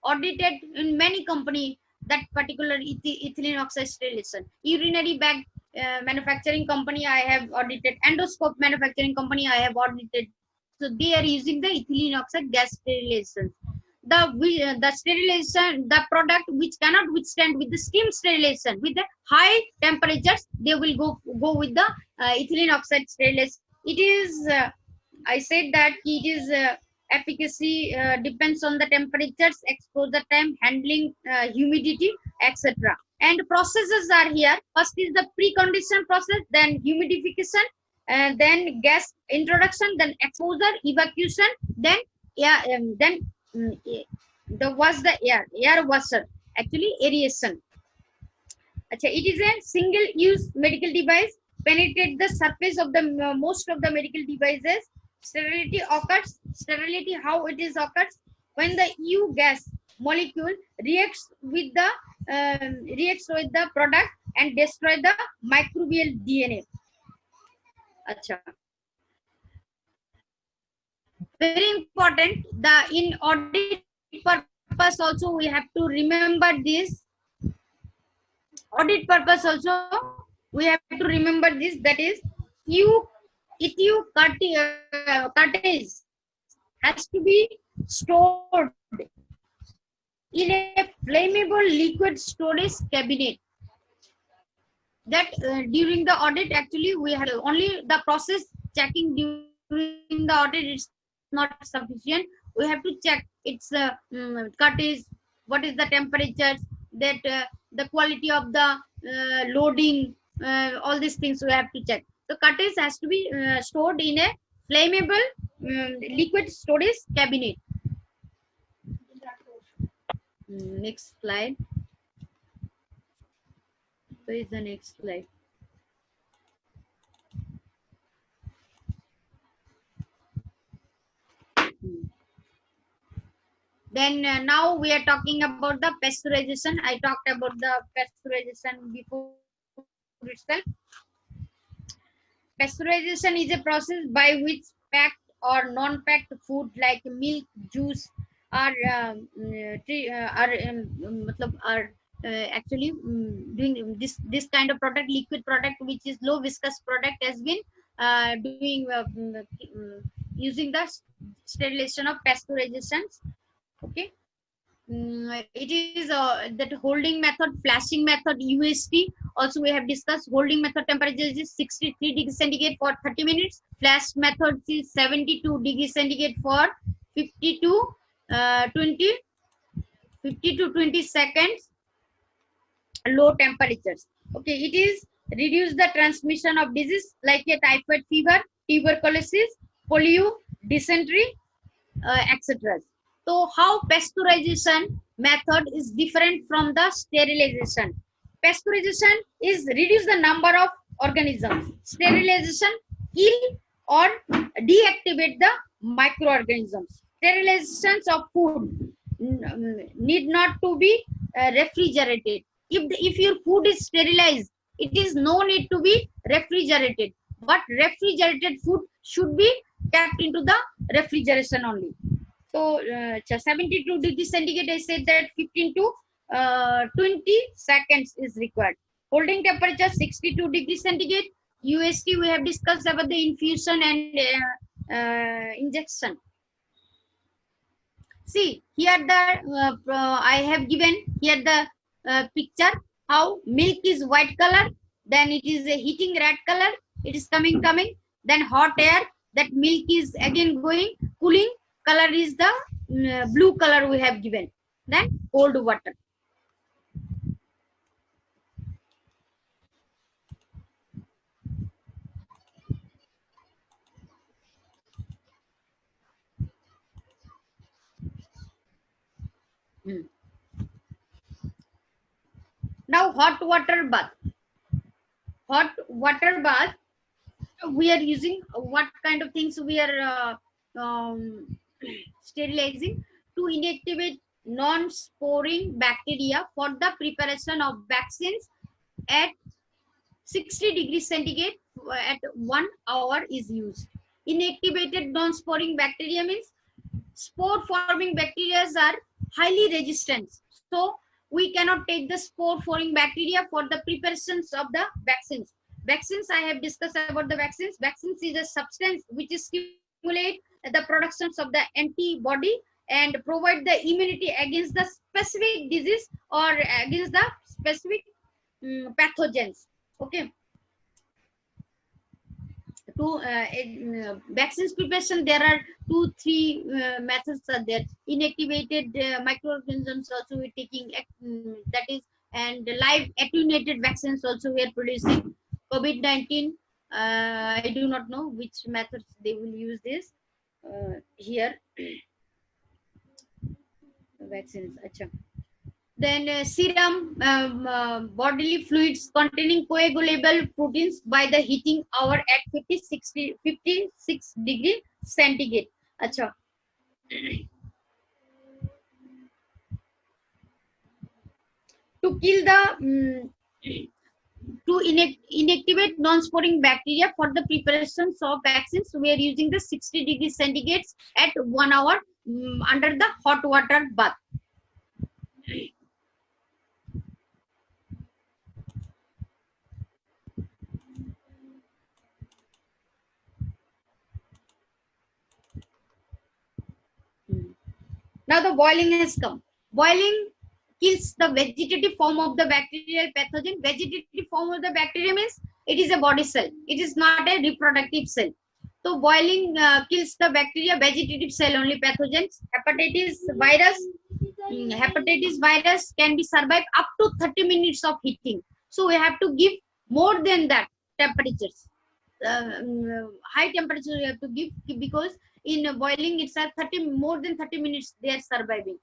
audited in many companies, that particular ethylene oxide sterilization. Urinary bag manufacturing company I have audited, endoscope manufacturing company I have audited. So they are using the ethylene oxide gas sterilization. The sterilization, the product which cannot withstand with the steam sterilization, with the high temperatures, they will go with the ethylene oxide sterilization. It is I said that it is efficacy depends on the temperatures, exposure time, handling, humidity, etc. And processes are here. First is the precondition process, then humidification, then gas introduction, then exposure, evacuation, then the air washer, actually aeration. It is a single-use medical device, penetrate the surface of the most of the medical devices. Sterility occurs. Sterility, how it is occurs? When the EU gas molecule reacts with the product and destroy the microbial DNA. Very important. In audit purpose also we have to remember this. Audit purpose also we have to remember this. That is, cartridge has to be stored in a flammable liquid storage cabinet. That during the audit, actually we have only the process checking during the audit is not sufficient. We have to check its cartridge, what is the temperatures, that the quality of the loading, all these things we have to check. The cartridge has to be stored in a flammable liquid storage cabinet. Next slide. Where is the next slide? Then now we are talking about the pasteurization. I talked about the pasteurization before itself. Pasteurization is a process by which packed or non-packed food like milk, juice are actually doing this kind of product, liquid product, which is low viscous product, has been using the sterilization of pasteurizations. Okay. It is that holding method, flashing method, UST. Also, we have discussed holding method temperature is 63 degrees centigrade for 30 minutes. Flash method is 72 degrees centigrade for 50 to 20 seconds low temperatures. Okay, it is reduce the transmission of disease like a typhoid fever, tuberculosis, polio, dysentery, etc. So how pasteurization method is different from the sterilization? Pasteurization is reduce the number of organisms. Sterilization kill or deactivate the microorganisms. Sterilizations of food need not to be refrigerated. If your food is sterilized, it is no need to be refrigerated. But refrigerated food should be kept into the refrigeration only. So 72 degrees centigrade, I said that 15 to 20 seconds is required. Holding temperature 62 degrees centigrade. UST we have discussed about the infusion and injection. See here the I have given here the picture how milk is white color, then it is a heating red color, it is coming, then hot air, that milk is again going, cooling color is the blue color we have given, then cold water. Now hot water bath. Hot water bath, we are using what kind of things we are sterilizing? To inactivate non-sporing bacteria for the preparation of vaccines at 60 degrees centigrade at 1 hour is used. Inactivated non-sporing bacteria means spore forming bacteria are highly resistant, so we cannot take the spore forming bacteria for the preparations of the vaccines. Vaccines, I have discussed about the vaccines. Vaccines is a substance which is stimulate the productions of the antibody and provide the immunity against the specific disease or against the specific pathogens. Okay. To vaccines preparation, there are 2-3 methods are there. Inactivated microorganisms also we are taking, that is, and live attenuated vaccines also we are producing. COVID-19, I do not know which methods they will use this here. Vaccines, acha. Then serum, bodily fluids containing coagulable proteins by the heating hour at 56 degree centigrade. Acha. To kill the to inactivate non-sporing bacteria for the preparations of vaccines, we are using the 60 degrees centigrade at 1 hour. under the hot water bath. Now the boiling has come. Boiling kills the vegetative form of the bacterial pathogen. Vegetative form of the bacteria means it is a body cell. It is not a reproductive cell. So boiling kills the bacteria, vegetative cell only pathogens. Hepatitis virus can be survived up to 30 minutes of heating. So we have to give more than that temperatures. High temperature you have to give, because in boiling it's at more than 30 minutes they are surviving.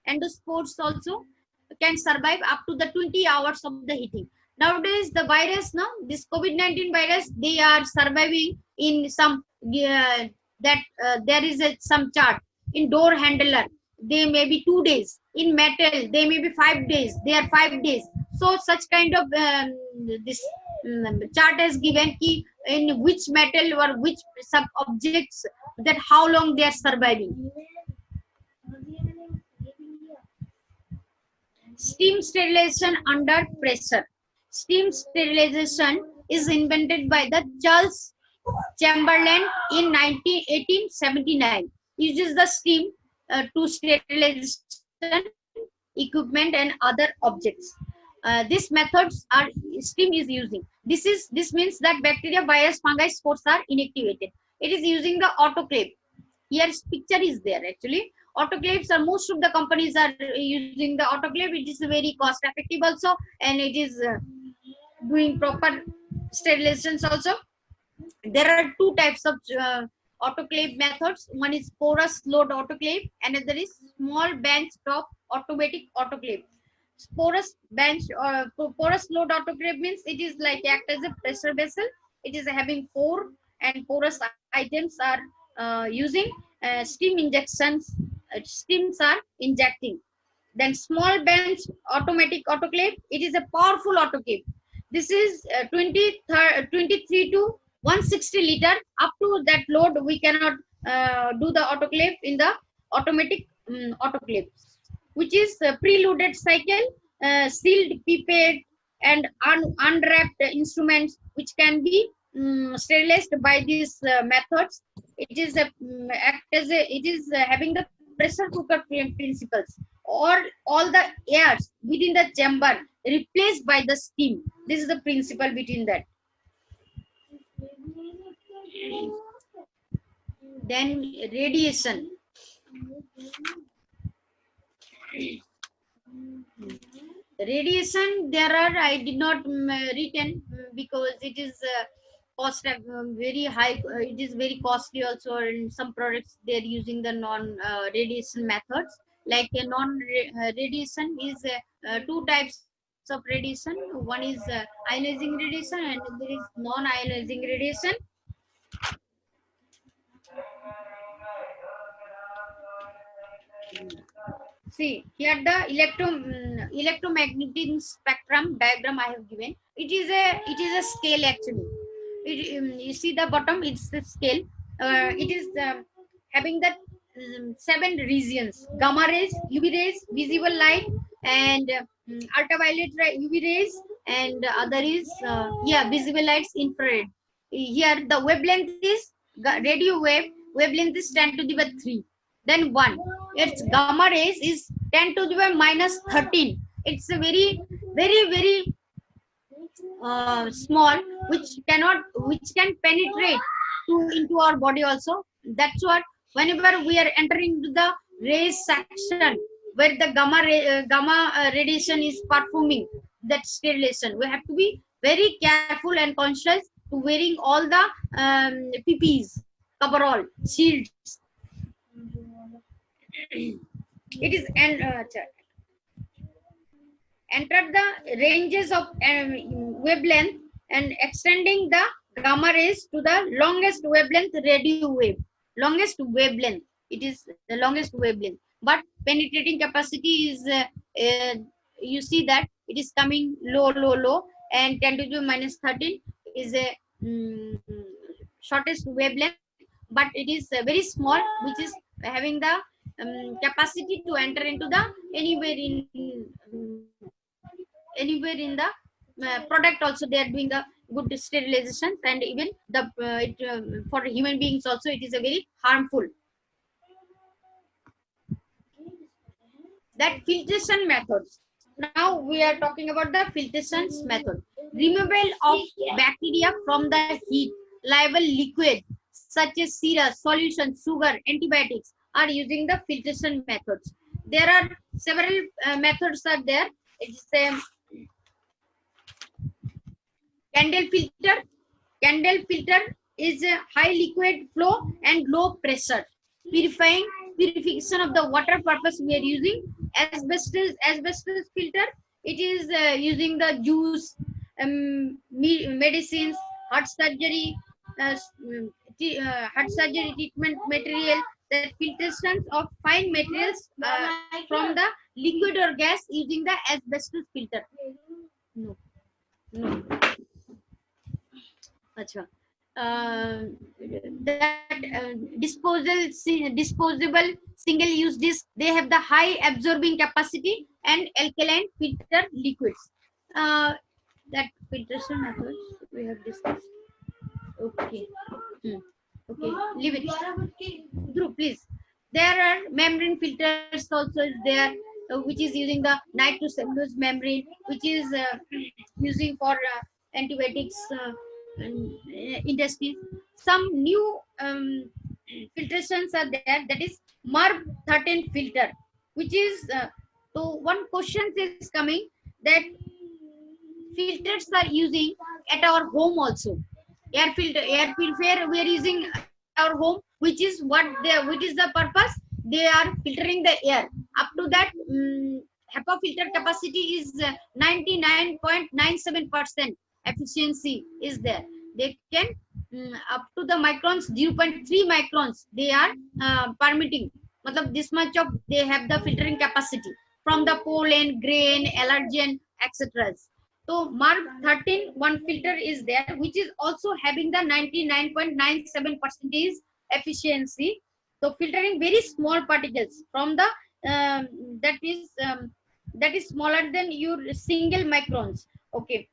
Endospores also can survive up to the 20 hours of the heating. Nowadays the virus, this COVID-19 virus, they are surviving in some there is some chart. In door handler they may be 2 days, in metal they may be 5 days, they are 5 days. So such kind of this chart has given key in which metal or which sub objects, that how long they are surviving. Steam sterilization under pressure. Steam sterilization is invented by the Charles Chamberlain in 1879. Uses the steam to sterilize equipment and other objects. These methods are steam is using. This means that bacteria, virus, fungi, spores are inactivated. It is using the autoclave. Here picture is there actually. Autoclaves are, most of the companies are using the autoclave. It is very cost effective also, and it is doing proper sterilizations also. There are two types of autoclave methods. One is porous load autoclave, another is small bench top automatic autoclave. Porous load autoclave means it is like act as a pressure vessel. It is having pore, and porous items are using steam injections. Steams are injecting. Then small bench automatic autoclave. It is a powerful autoclave. This is 23 to 160 liter. Up to that load we cannot do the autoclave in the automatic autoclave, which is preloaded cycle, sealed pipette, and unwrapped instruments, which can be sterilized by these methods. It is having the pressure cooker principles, or all the airs within the chamber replaced by the steam. This is the principle between that. Then radiation. Radiation, there are, I did not written because it is cost very high. It is very costly also. In some products they are using the non radiation methods. Like a non radiation is two types of radiation. One is ionizing radiation, and there is non ionizing radiation. See here the electromagnetic spectrum diagram I have given. It is a scale actually. You see the bottom, it's the scale. It is having the 7 regions: gamma rays, UV rays, visible light, and ultraviolet UV rays, and other is visible lights, infrared. Here the wavelength is radio wavelength is 10 to the power 3. Then 1. Its gamma rays is 10 to the power minus 13. It's a very small, which can penetrate into our body also. That's what, whenever we are entering to the rays section where the gamma radiation is performing that sterilization, we have to be very careful and conscious to wearing all the PPEs, coverall, shields. It is enter the ranges of wavelength and extending the gamma rays to the longest wavelength radio wave. Longest wavelength. It is the longest wavelength. But penetrating capacity is, you see that it is coming low, and 10 to the minus 13 is a shortest wavelength. but it is very small, which is having the capacity to enter into the anywhere in the product. Also they are doing the good sterilization, and even the for human beings also it is a very harmful. That filtration methods. Now we are talking about the filtration method. Removal of bacteria from the heat liable liquid such as syrup, solution, sugar, antibiotics are using the filtration methods. There are several methods are there. It's a candle filter. Candle filter is a high liquid flow and low pressure. Purification of the water purpose we are using. Asbestos filter, it is using the juice, medicines, heart surgery, heart surgery treatment material, the filtrations of fine materials from the liquid or gas using the asbestos filter. No. Acha. That disposable single-use disc, they have the high absorbing capacity and alkaline filter liquids. That filtration methods we have discussed. Okay. Okay, leave it. Dhruv, please. There are membrane filters also is there, which is using the nitrocellulose membrane, which is using for antibiotics industries. Some new filtrations are there, that is MERV 13 filter, which is so one question is coming that filters are using at our home also. Air purifier we are using our home, which is which is the purpose, they are filtering the air. Up to that HEPA filter capacity is 99.97% efficiency is there. They can up to the microns 0.3 microns they are permitting. Matlab this much of they have the filtering capacity from the pollen, grain, allergen, etc. So MERV 13 one filter is there, which is also having the 99.97% efficiency. So filtering very small particles from the that is smaller than your single microns. Okay.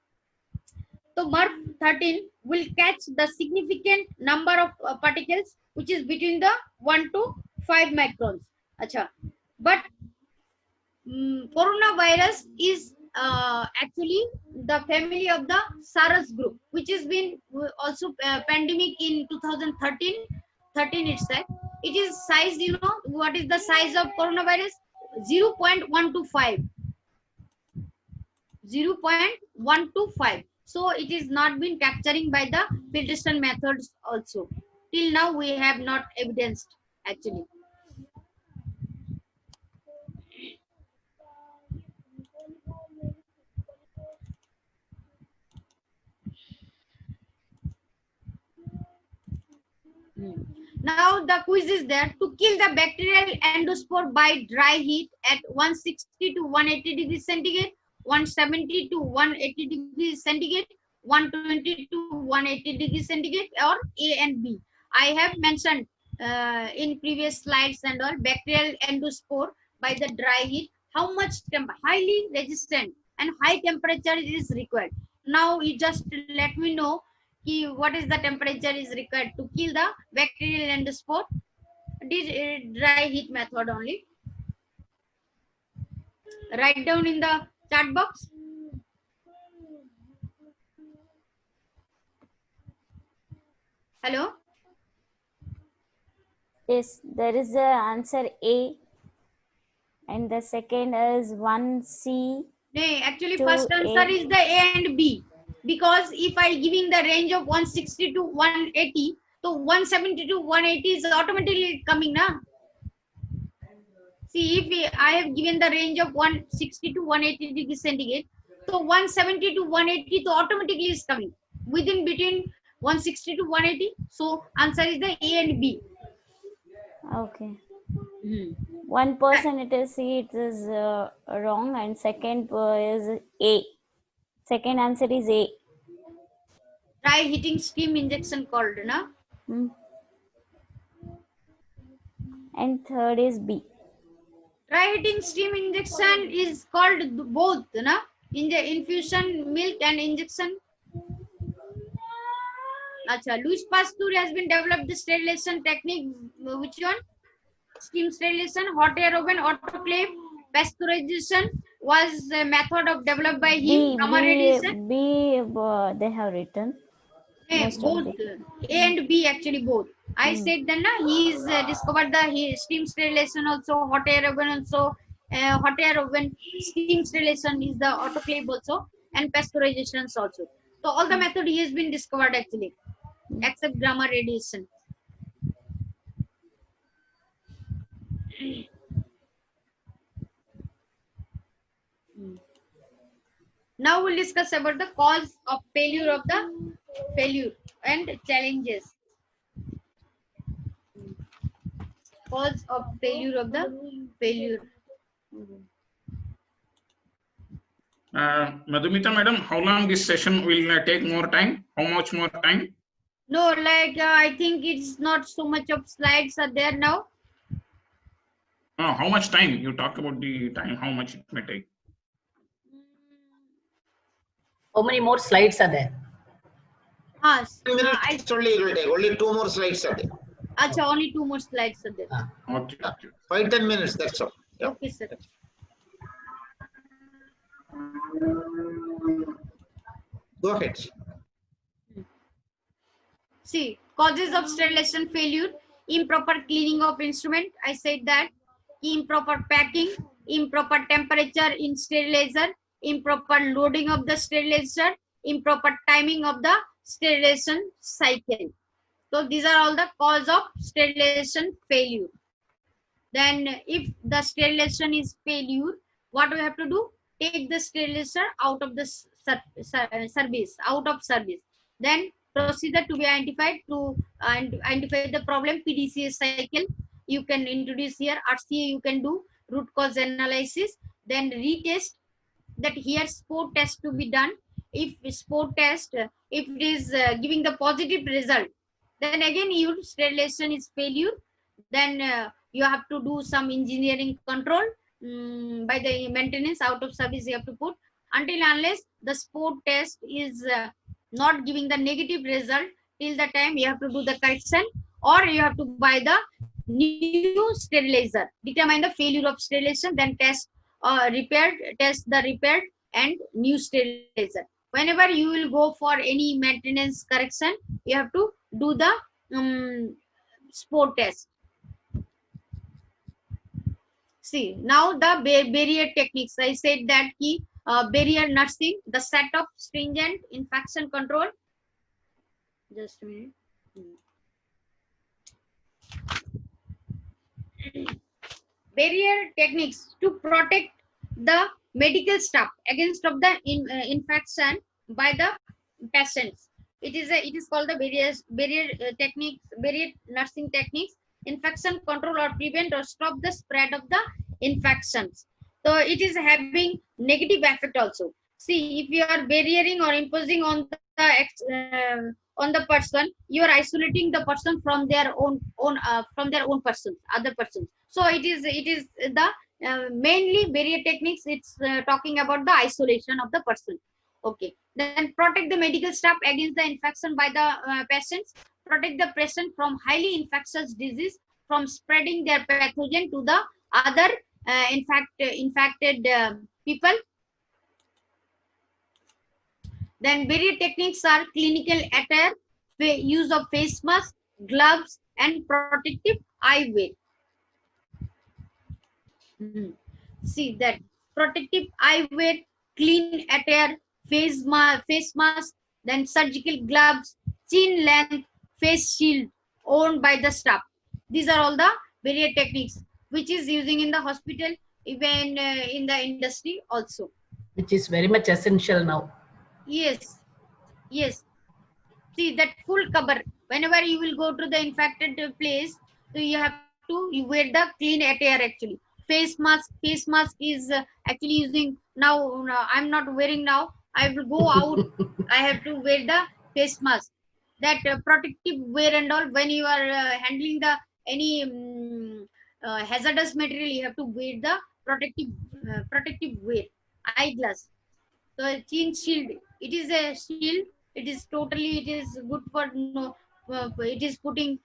So MERV 13 will catch the significant number of particles, which is between the 1 to 5 microns. Achha. But coronavirus is actually the family of the SARS group, which has been also pandemic in 2013 itself. It is size, you know, what is the size of coronavirus? 0.125. 0.125. So it is not been capturing by the filtration methods also. Till now we have not evidenced actually. Now the quiz is there. To kill the bacterial endospore by dry heat at 160 to 180 degrees centigrade, 170 to 180 degrees centigrade, 120 to 180 degrees centigrade, or A and B. I have mentioned in previous slides and all, bacterial endospore by the dry heat, how much highly resistant and high temperature is required. Now you just let me know what is the temperature is required to kill the bacterial endospore. Dry heat method only. Write down in the chat box. Hello? Yes, there is the answer A, and the second is 1C. No, actually 2A. first answer is the A and B, because if I giving the range of 160 to 180, so 170 to 180 is automatically coming now. See, if I have given the range of 160 to 180 degrees centigrade, so 170 to 180 so automatically is coming within between 160 to 180. So answer is the A and B. Okay. 1% it is C, it is wrong, and second is A. Second answer is A. Dry heating steam injection called, na? and third is B. Dry heating steam injection is called both, na? In the infusion milk and injection. Acha, Louis Pasteur has been developed the sterilization technique. Which one? Steam sterilization, hot air oven, autoclave, pasteurization was a method of developed by him. Gamma radiation. They have written. Most of Both the- A and B actually both. I said then he's discovered the steam sterilization also, hot air oven also, hot air oven, steam sterilization is the autoclave also, and pasteurizations also. So all the method he has been discovered actually, except gamma radiation. Now we'll discuss about the cause of failure and challenges. Cause of failure of the failure. Madhumita madam, how long this session will take more time? How much more time? No, like I think it's not so much of slides are there now. How much time? You talk about the time, how much it may take. How many more slides are there? 10 minutes only it will take. Only 2 more slides are there. Acha, only 2 more slides are there. Okay. Okay. 5-10 minutes, that's all. Yeah. Okay, sir. Go ahead. See, causes of sterilization failure, improper cleaning of instrument. I said that. Improper packing, improper temperature in sterilizer, improper loading of the sterilizer, improper timing of the sterilization cycle. So these are all the cause of sterilization failure. Then if the sterilization is failure, what we have to do? Take the sterilizer out of the service, out of service. Then procedure to be identified to identify the problem, PDCA cycle. You can introduce here, RCA you can do, root cause analysis, then retest, that here sport test to be done. If sport test, if it is giving the positive result, then again your sterilization is failure. Then you have to do some engineering control by the maintenance, out of service you have to put, until unless the sport test is not giving the negative result, till the time you have to do the correction, or you have to buy the new sterilizer, determine the failure of sterilization, then test the repaired and new sterilizer. Whenever you will go for any maintenance correction, you have to do the sport test. See, now the barrier techniques. I said that key barrier nursing, the set of stringent infection control. Just a minute. Barrier techniques to protect the medical staff against of the infection by the patients. It is called the barrier techniques, barrier nursing techniques, infection control or prevent or stop the spread of the infections. So it is having negative effect also. See, if you are barriering or imposing on the person, you are isolating the person from their own persons, other persons. So it is the mainly barrier techniques. It's talking about the isolation of the person. Okay. Then protect the medical staff against the infection by the patients. Protect the patient from highly infectious disease from spreading their pathogen to the other infected people. Then barrier techniques are clinical attire, use of face mask, gloves, and protective eyewear. See that protective eyewear, clean attire, face mask, then surgical gloves, chin length, face shield owned by the staff. These are all the barrier techniques which is using in the hospital, even in the industry also. Which is very much essential now. Yes. See that full cover. Whenever you will go to the infected place, so you have to wear the clean attire actually. Face mask is actually using now. I'm not wearing now. I will go out. I have to wear the face mask. That protective wear and all when you are handling the any hazardous material, you have to wear the protective wear, eyeglass. So a chin shield, it is a shield. It is totally, it is good for no. It is putting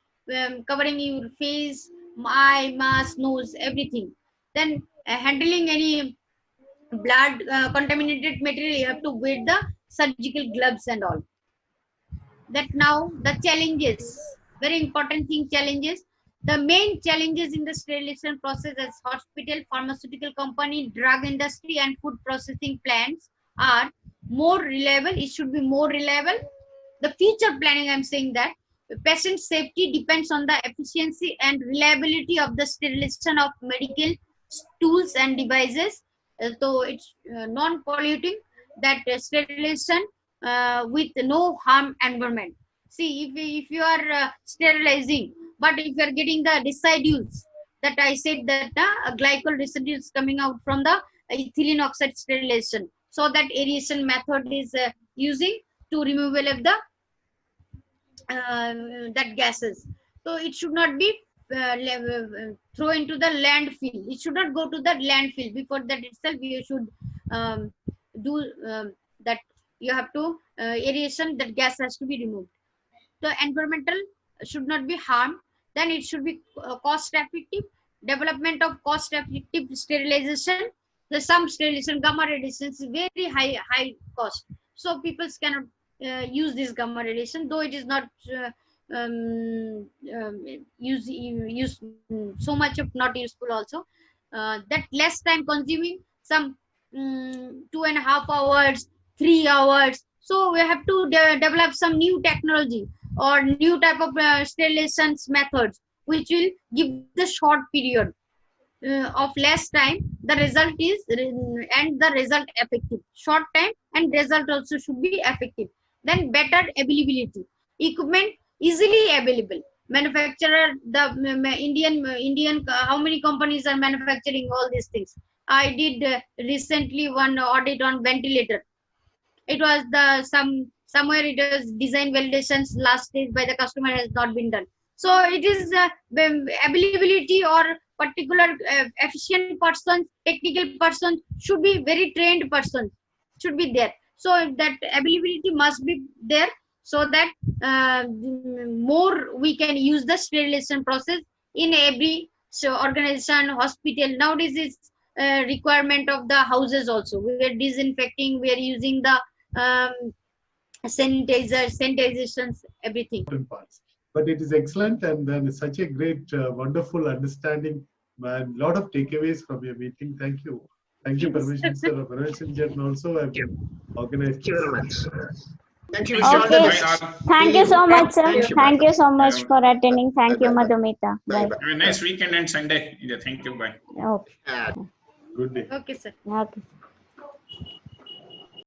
covering your face, eye, mask, nose, everything. Then handling any blood contaminated material, you have to wear the surgical gloves and all. That now the challenges, very important thing, challenges. The main challenges in the sterilization process as hospital, pharmaceutical company, drug industry, and food processing plants are more reliable. It should be more reliable. The future planning, I'm saying that patient safety depends on the efficiency and reliability of the sterilization of medical tools and devices. So it's non-polluting, that sterilization with no harm environment. See, if you are sterilizing, but if you are getting the residues, that I said that glycol residues coming out from the ethylene oxide sterilization, so that aeration method is using to removal of the that gases. So it should not be throw into the landfill. It should not go to the landfill. Before that itself, you should do that. You have to aeration, that gas has to be removed. The environmental should not be harmed. Then it should be cost effective. Development of cost effective sterilization. The some sterilization gamma radiation is very high cost. So people cannot use this gamma radiation, though it is not use so much of not useful also. That less time consuming, some 2.5 hours, 3 hours. So we have to develop some new technology or new type of sterilization methods, which will give the short period of less time. The result is and the result effective. Short time and result also should be effective. Then better availability. Equipment easily available. Manufacturer, the Indian, how many companies are manufacturing all these things? I did recently one audit on ventilator. It was the somewhere it was design validations last stage by the customer has not been done. So it is availability or particular efficient person, technical person should be very trained person should be there. So that availability must be there, so that more we can use the sterilization process in every organization, hospital. Nowadays is requirement of the houses also. We are disinfecting, we are using the sanitizations, everything. Parts. But it is excellent, and then such a great, wonderful understanding and lot of takeaways from your meeting. Thank you. Thank you, Parmeshwar sir. Parmeshwar also have organized. Thank you very much. Thank you. Okay. Thank you so much, sir. Thank you. Thank you so much for attending. Thank you, Madhumita. Bye. Have a nice weekend and Sunday. Yeah, thank you. Bye. Okay. Good day. Okay, sir. Okay.